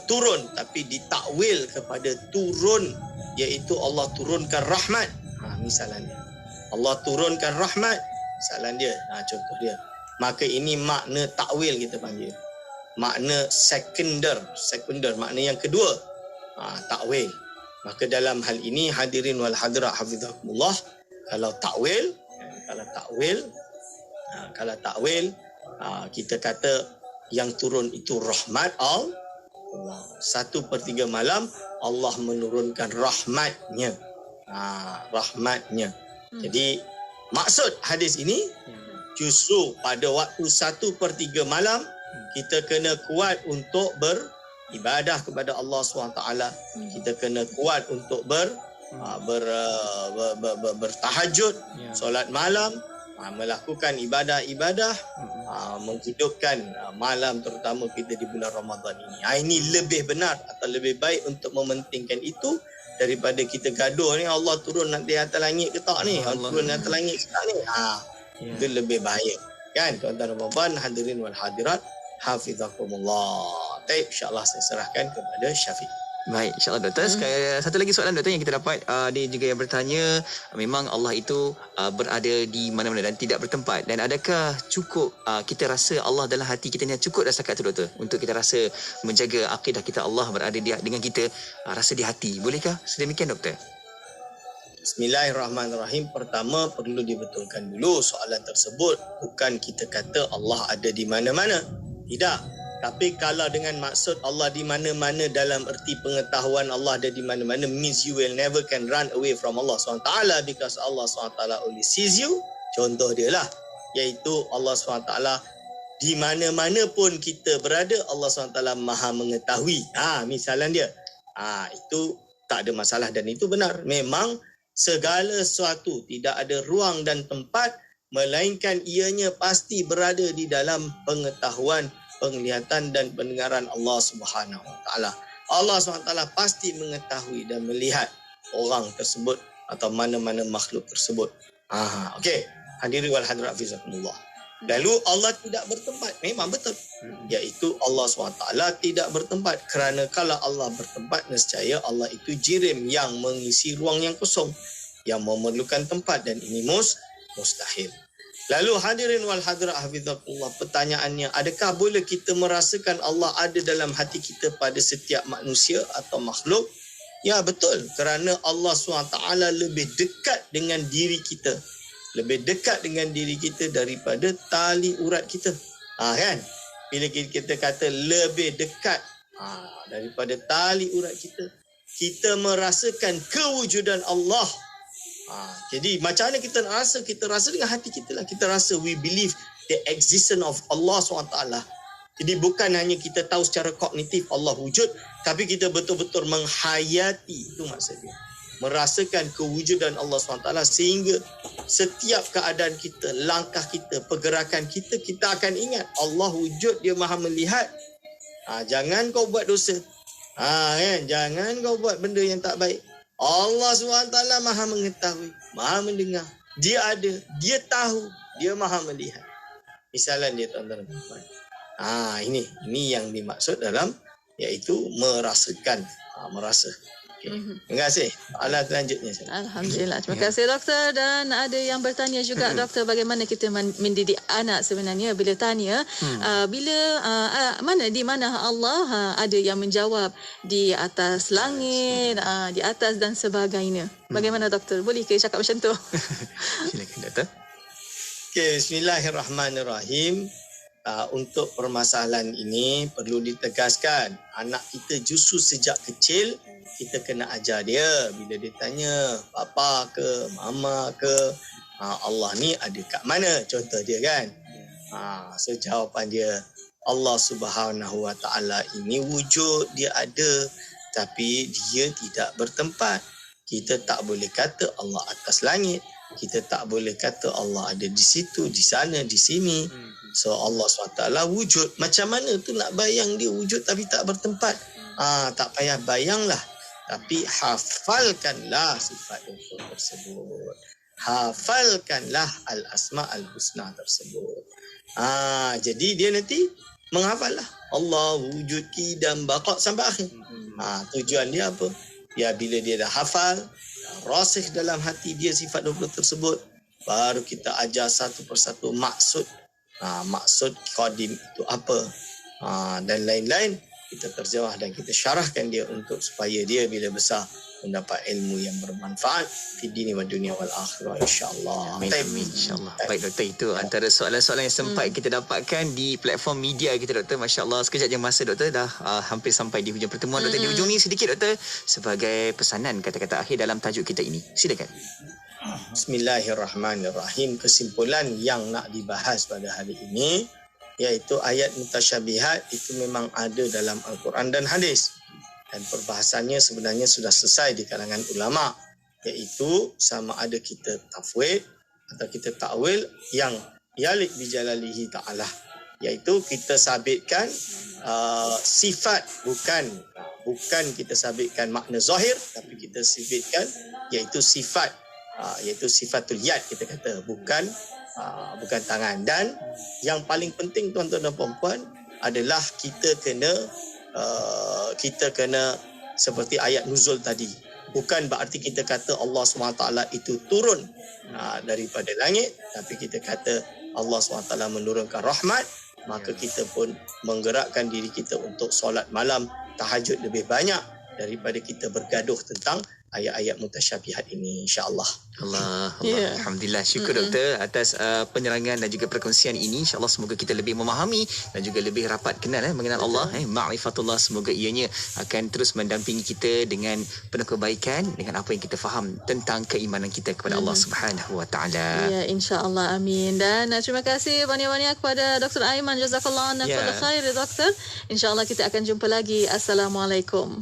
turun tapi ditakwil kepada turun, iaitu Allah turunkan rahmat, misalnya Allah turunkan rahmat, misalnya dia, contoh dia, maka ini makna takwil kita panggil, makna sekunder, makna yang kedua, takwil. Maka dalam hal ini hadirin wal hadirat hafizakumullah, kalau takwil kita kata yang turun itu rahmat Allah. 1/3 malam Allah menurunkan rahmatnya. Rahmatnya. Jadi maksud hadis ini justru pada waktu 1/3 malam kita kena kuat untuk beribadah kepada Allah SWT. Kita kena kuat untuk bertahajud, solat malam, melakukan ibadah-ibadah, menghidupkan malam terutama kita di bulan Ramadan ini. Ini lebih benar atau lebih baik untuk mementingkan itu daripada kita gaduh ni Allah turun di atas langit ke tak ni, Allah turun di atas langit ke tak ni. Itu lebih bahaya. Kan tuan-tuan Ramadan, hadirin wal hadirat hafizakumullah. Baik, insya-Allah saya serahkan kepada Syafiq. Baik, insya-Allah Doktor. Satu lagi soalan Doktor yang kita dapat, dia juga yang bertanya, memang Allah itu berada di mana-mana dan tidak bertempat, dan adakah cukup kita rasa Allah dalam hati kita ni, cukup dah setakat tu Doktor untuk kita rasa menjaga akidah kita Allah berada dengan kita, rasa di hati, bolehkah sedemikian Doktor? Bismillahirrahmanirrahim. Pertama perlu dibetulkan dulu soalan tersebut, bukan kita kata Allah ada di mana-mana, tidak. Tapi kalau dengan maksud Allah di mana-mana dalam erti pengetahuan Allah ada di mana-mana, means you will never can run away from Allah SWT because Allah SWT only sees you. Contoh dia lah, iaitu Allah SWT di mana-mana pun kita berada, Allah SWT maha mengetahui. Misalan dia. Itu tak ada masalah dan itu benar. Memang segala sesuatu tidak ada ruang dan tempat melainkan ianya pasti berada di dalam pengetahuan, penglihatan dan pendengaran Allah Subhanahu Wa Taala. Allah SWT pasti mengetahui dan melihat orang tersebut atau mana-mana makhluk tersebut. Okey. Hadirin wal hadirat hafizakumullah. Lalu Allah tidak bertempat. Memang betul. Iaitu Allah SWT tidak bertempat. Kerana kalau Allah bertempat, nescaya Allah itu jirim yang mengisi ruang yang kosong, yang memerlukan tempat, dan ini mustahil. Lalu hadirin wal hadirat hafizakumullah, pertanyaannya, adakah boleh kita merasakan Allah ada dalam hati kita pada setiap manusia atau makhluk? Ya, betul. Kerana Allah SWT lebih dekat dengan diri kita. Lebih dekat dengan diri kita daripada tali urat kita. Kan? Bila kita kata lebih dekat daripada tali urat kita, kita merasakan kewujudan Allah. Jadi macam mana kita nak rasa? Kita rasa dengan hati kita lah. Kita rasa we believe the existence of Allah SWT. Jadi bukan hanya kita tahu secara kognitif Allah wujud, tapi kita betul-betul menghayati. Itu maksudnya. Merasakan kewujudan Allah SWT sehingga setiap keadaan kita, langkah kita, pergerakan kita, kita akan ingat Allah wujud, dia maha melihat. Jangan kau buat dosa. Kan? Jangan kau buat benda yang tak baik. Allah SWT maha mengetahui, maha mendengar. Dia ada, dia tahu, dia maha melihat. Misalan dia, tuan-tuan dan puan. Ini yang dimaksud dalam iaitu merasakan, merasa. Okay. Terima kasih. Soalan selanjutnya. Alhamdulillah. Terima kasih doktor. Dan ada yang bertanya juga doktor, bagaimana kita mendidik anak sebenarnya bila tanya di mana Allah ada yang menjawab di atas langit, di atas dan sebagainya. Bagaimana doktor? Boleh ke cakap macam tu? Silakan doktor. Okay, bismillahirrahmanirrahim. Untuk permasalahan ini perlu ditegaskan, anak kita justru sejak kecil kita kena ajar dia. Bila dia tanya papa ke mama ke, Allah ni ada kat mana, contoh dia kan. So jawapan dia, Allah Subhanahu Wa Taala ini wujud, dia ada, tapi dia tidak bertempat. Kita tak boleh kata Allah atas langit, kita tak boleh kata Allah ada di situ, di sana, di sini. So Allah SWT wujud. Macam mana tu nak bayang dia wujud tapi tak bertempat? Tak payah bayanglah, tapi hafalkanlah sifat tersebut. Hafalkanlah al-asma al-husna tersebut. Jadi dia nanti menghafal lah. Allah wujud qidam baqa sampai akhir. Tujuan dia apa? Ya, bila dia dah hafal, rasikh dalam hati dia sifat 20 tersebut, baru kita ajar satu persatu maksud. Maksud qadim itu apa, dan lain-lain. Kita terjemah dan kita syarahkan dia untuk supaya dia bila besar mendapat ilmu yang bermanfaat di dini wa dunia wal akhirah, insyaAllah. Amin, insyaAllah. Baik doktor, itu antara soalan-soalan yang sempat kita dapatkan di platform media kita doktor. Masya Allah, sekejap je masa doktor, dah hampir sampai di hujung pertemuan doktor. Di hujung ni sedikit doktor, sebagai pesanan kata-kata akhir dalam tajuk kita ini, silakan. Bismillahirrahmanirrahim. Kesimpulan yang nak dibahas pada hari ini iaitu ayat mutasyabihat itu memang ada dalam Al-Quran dan hadis, dan perbahasannya sebenarnya sudah selesai di kalangan ulama, iaitu sama ada kita tafwid atau kita ta'wil yang yalik bijalalihi ta'ala, iaitu kita sabitkan sifat, bukan kita sabitkan makna zahir, tapi kita sabitkan iaitu sifat, iaitu sifatul yad, kita kata, bukan tangan. Dan yang paling penting tuan-tuan dan puan-puan adalah kita kena seperti ayat nuzul tadi. Bukan berarti kita kata Allah SWT itu turun daripada langit, tapi kita kata Allah SWT menurunkan rahmat, maka kita pun menggerakkan diri kita untuk solat malam tahajud lebih banyak daripada kita bergaduh tentang ayat-ayat mutasyabihat ini, insya-Allah. Allah. Alhamdulillah. Syukur doktor atas penerangan dan juga perkongsian ini. InsyaAllah semoga kita lebih memahami dan juga lebih rapat kenal mengenal Allah. Ma'rifatullah, semoga ianya akan terus mendampingi kita dengan penuh kebaikan dengan apa yang kita faham tentang keimanan kita kepada Allah Subhanahu Wa Taala. Ya, insya-Allah, amin. Dan terima kasih banyak-banyak kepada Dr. Aiman. Jazakallah kulla khair doktor. Insya-Allah kita akan jumpa lagi. Assalamualaikum.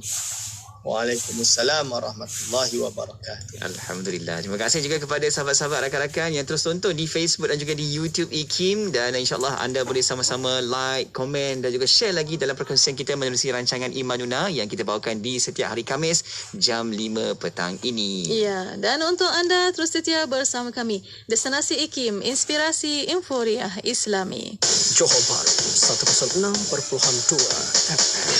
Waalaikumsalam warahmatullahi wabarakatuh. Alhamdulillah. Terima kasih juga kepada sahabat-sahabat rakan-rakan yang terus tonton di Facebook dan juga di YouTube IKIM, dan insyaAllah anda boleh sama-sama like, komen dan juga share lagi dalam perkongsian kita menerusi rancangan Imanuna yang kita bawakan di setiap hari Khamis jam 5 petang ini. Ya, dan untuk anda terus setia bersama kami. Destinasi IKIM, inspirasi Inforiah Islami. Johor Bahru 106.2 FM.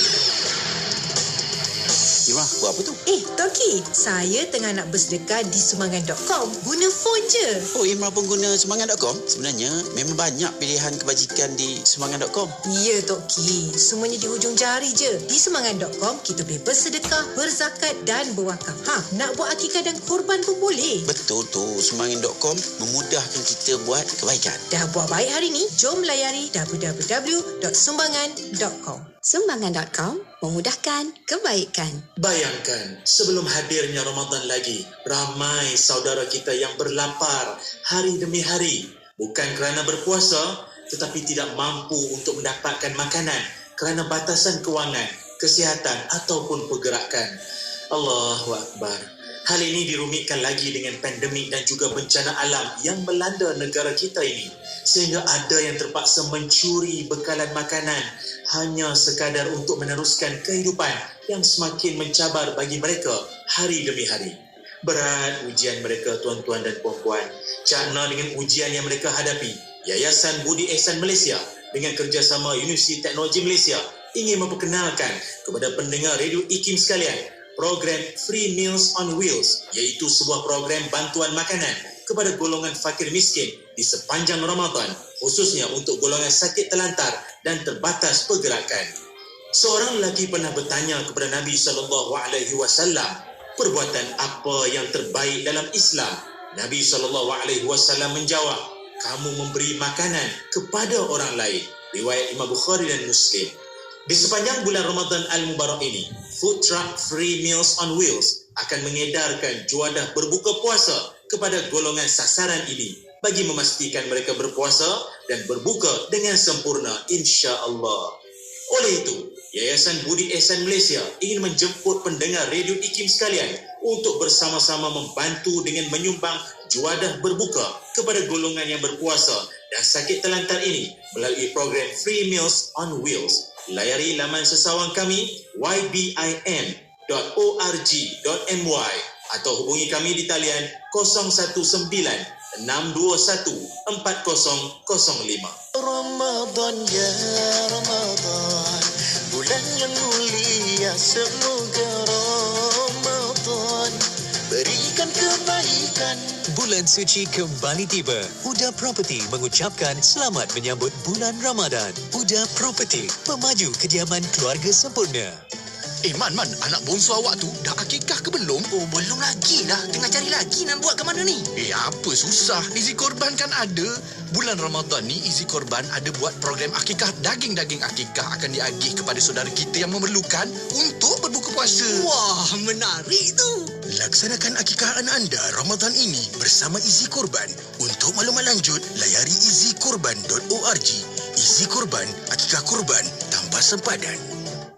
Imah, buat apa tu? Toki, saya tengah nak bersedekah di sumbangan.com. Guna phone je. Oh, Imah pun guna sumbangan.com? Sebenarnya, memang banyak pilihan kebajikan di sumbangan.com. Ya, Toki. Semuanya di hujung jari je. Di sumbangan.com, kita boleh bersedekah, berzakat dan berwakaf. Nak buat akikah dan korban pun boleh. Betul tu. Sumbangan.com memudahkan kita buat kebaikan. Dah buat baik hari ni? Jom layari www.sumbangan.com. Sumbangan.com memudahkan kebaikan. Bayangkan, sebelum hadirnya Ramadan lagi, ramai saudara kita yang berlapar hari demi hari. Bukan kerana berpuasa, tetapi tidak mampu untuk mendapatkan makanan kerana batasan kewangan, kesihatan ataupun pergerakan. Allahu Akbar. Hal ini dirumitkan lagi dengan pandemik dan juga bencana alam yang melanda negara kita ini. Sehingga ada yang terpaksa mencuri bekalan makanan hanya sekadar untuk meneruskan kehidupan yang semakin mencabar bagi mereka hari demi hari. Berat ujian mereka, tuan-tuan dan puan-puan. Cakna dengan ujian yang mereka hadapi, Yayasan Budi Ehsan Malaysia dengan kerjasama Universiti Teknologi Malaysia ingin memperkenalkan kepada pendengar Radio IKIM sekalian program Free Meals on Wheels, iaitu sebuah program bantuan makanan kepada golongan fakir miskin di sepanjang Ramadan, khususnya untuk golongan sakit terlantar dan terbatas pergerakan. Seorang lelaki pernah bertanya kepada Nabi SAW, perbuatan apa yang terbaik dalam Islam? Nabi SAW menjawab, kamu memberi makanan kepada orang lain. Riwayat Imam Bukhari dan Muslim. Di sepanjang bulan Ramadan Al-Mubarak ini, Food Truck Free Meals on Wheels akan mengedarkan juadah berbuka puasa kepada golongan sasaran ini bagi memastikan mereka berpuasa dan berbuka dengan sempurna, insya-Allah. Oleh itu, Yayasan Budi Ehsan Malaysia ingin menjemput pendengar Radio IKIM sekalian untuk bersama-sama membantu dengan menyumbang juadah berbuka kepada golongan yang berpuasa dan sakit terlantar ini melalui program Free Meals on Wheels. Layari laman sesawang kami ybim.org.my atau hubungi kami di talian 019-621-4005. Ramadan ya Ramadan, bulan yang mulia, semoga Ramadan berikan kebaikan. Bulan suci kembali tiba. Uda Property mengucapkan selamat menyambut bulan Ramadan. Uda Property, pemaju kediaman keluarga sempurna. Man, anak bongsu awak tu dah akikah ke belum? Oh, belum lagi lah. Tengah cari lagi nak buat ke mana ni? Apa susah? Izi Korban kan ada. Bulan Ramadan ni Izi Korban ada buat program akikah. Daging-daging akikah akan diagih kepada saudara kita yang memerlukan untuk berbuka puasa. Wah, menarik tu. Laksanakan akikah anak anda Ramadan ini bersama Izi Korban. Untuk maklumat lanjut, layari izikorban.org. Izi Korban, akikah korban tanpa sempadan.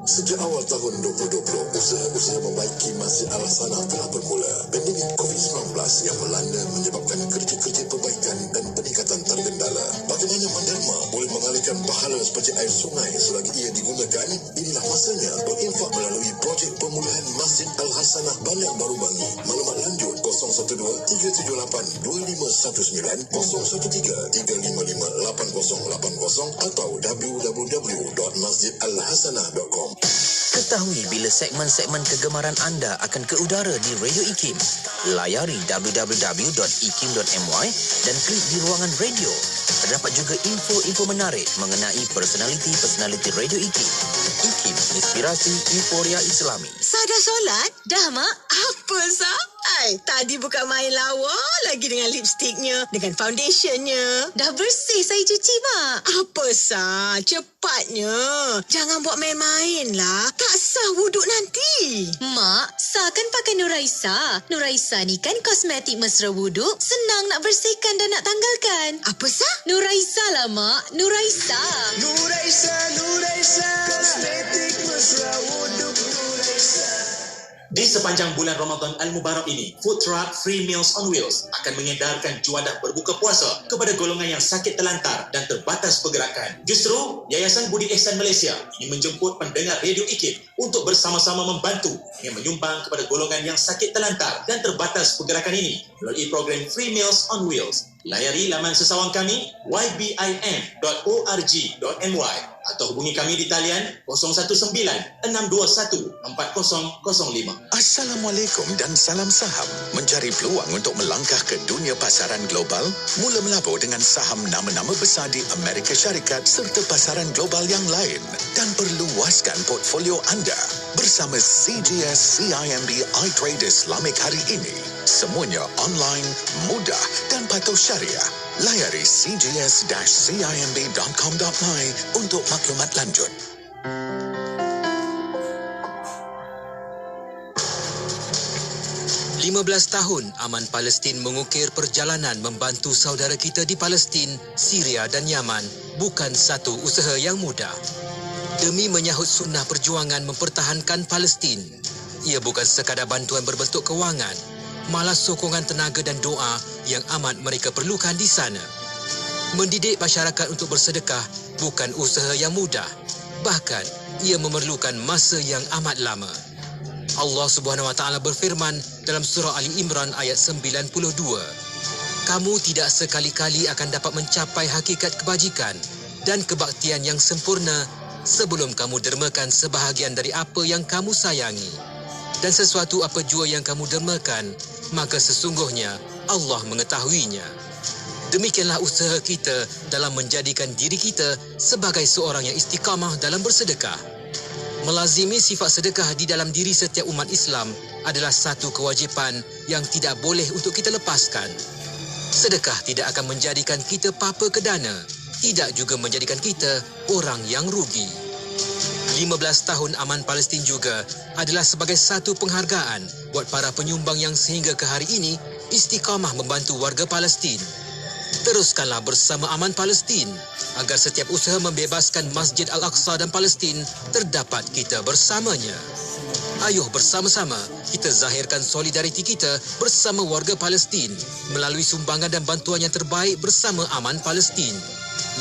Sejak awal tahun 2020, usaha-usaha membaiki Masjid Al-Hasanah telah bermula. Pandemik COVID-19 yang melanda menyebabkan kerja-kerja perbaikan dan peningkatan tergendala. Bagaimana menderma boleh mengalihkan pahala seperti air sungai selagi ia digunakan? Inilah masanya berinfak melalui projek pemulihan Masjid Al-Hasanah Bandar Baru Bangi. Maklumat lanjut 012-378-2519, 013-355-8080 atau www.masjidalhasanah.com. Ketahui bila segmen-segmen kegemaran anda akan ke udara di Radio IKIM. Layari www.ikim.my dan klik di ruangan radio. Terdapat juga info-info menarik mengenai personaliti-personaliti Radio IKIM. IKIM Inspirasi Euforia Islami. Sah dah solat? Dah, Mak. Apa sah? Tadi bukan main lawa lagi dengan lipstiknya, dengan foundationnya. Dah bersih saya cuci, Mak. Apa sah? Cepatnya. Jangan buat main-main lah. Tak sah wuduk nanti. Mak, sah kan pakai Nuraisa. Nuraisa ni kan kosmetik mesra wuduk. Senang nak bersihkan dan nak tanggalkan. Apa sah? Nuraisa lah, Mak. Nuraisa. Nuraisa, Nuraisa. Kosmetik mesra wuduk Nuraisa. Di sepanjang bulan Ramadan Al-Mubarak ini, Food Truck Free Meals on Wheels akan mengedarkan juadah berbuka puasa kepada golongan yang sakit terlantar dan terbatas pergerakan. Justru, Yayasan Budi Ihsan Malaysia ingin menjemput pendengar Radio IKIM untuk bersama-sama membantu dengan menyumbang kepada golongan yang sakit terlantar dan terbatas pergerakan ini melalui program Free Meals on Wheels. Layari laman sesawang kami ybim.org.my atau hubungi kami di talian 019-621-4005. Assalamualaikum dan salam saham. Mencari peluang untuk melangkah ke dunia pasaran global? Mula melabur dengan saham nama-nama besar di Amerika Syarikat serta pasaran global yang lain dan perluaskan portfolio anda bersama CGS CIMB iTrade Islamic hari ini. Semuanya online, mudah dan patuh syariah. Layari cgs-cimb.com.my untuk maklumat lanjut. Tahun Aman Palestin mengukir perjalanan membantu saudara kita di Palestin, Syria dan Yaman bukan satu usaha yang mudah. Demi menyahut sunnah perjuangan mempertahankan Palestin, ia bukan sekadar bantuan berbentuk kewangan, malah sokongan tenaga dan doa yang amat mereka perlukan di sana. Mendidik masyarakat untuk bersedekah bukan usaha yang mudah, bahkan ia memerlukan masa yang amat lama. Allah Subhanahu Wa Taala berfirman dalam surah Ali Imran ayat 92, kamu tidak sekali-kali akan dapat mencapai hakikat kebajikan dan kebaktian yang sempurna sebelum kamu dermakan sebahagian dari apa yang kamu sayangi. Dan sesuatu apa jua yang kamu dermakan, maka sesungguhnya Allah mengetahuinya. Demikianlah usaha kita dalam menjadikan diri kita sebagai seorang yang istiqamah dalam bersedekah. Melazimi sifat sedekah di dalam diri setiap umat Islam adalah satu kewajipan yang tidak boleh untuk kita lepaskan. Sedekah tidak akan menjadikan kita papa ke dana, tidak juga menjadikan kita orang yang rugi. 15 tahun Aman Palestin juga adalah sebagai satu penghargaan buat para penyumbang yang sehingga ke hari ini istiqamah membantu warga Palestin. Teruskanlah bersama Aman Palestin agar setiap usaha membebaskan Masjid Al-Aqsa dan Palestin terdapat kita bersamanya. Ayuh bersama-sama kita zahirkan solidariti kita bersama warga Palestin melalui sumbangan dan bantuan yang terbaik bersama Aman Palestin.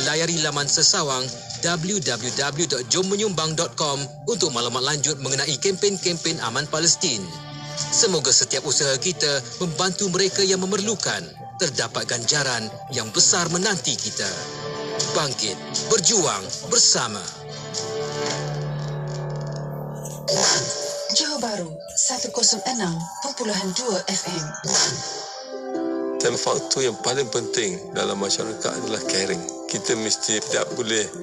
Layari laman sesawang www.jommenyumbang.com untuk maklumat lanjut mengenai kempen-kempen Aman Palestin. Semoga setiap usaha kita membantu mereka yang memerlukan terdapat ganjaran yang besar menanti kita. Bangkit, berjuang bersama. Johor Bahru 106.2 FM. Dan faktor yang paling penting dalam masyarakat adalah caring. Kita mesti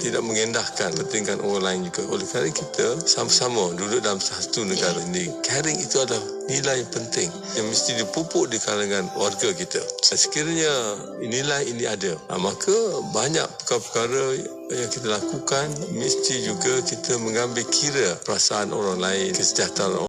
tidak mengendahkan kepentingan orang lain juga. Oleh kerana kita sama-sama duduk dalam satu negara ini. Caring itu adalah nilai yang penting yang mesti dipupuk di kalangan warga kita. Sekiranya nilai ini ada, maka banyak perkara-perkara yang kita lakukan mesti juga kita mengambil kira perasaan orang lain, kesejahteraan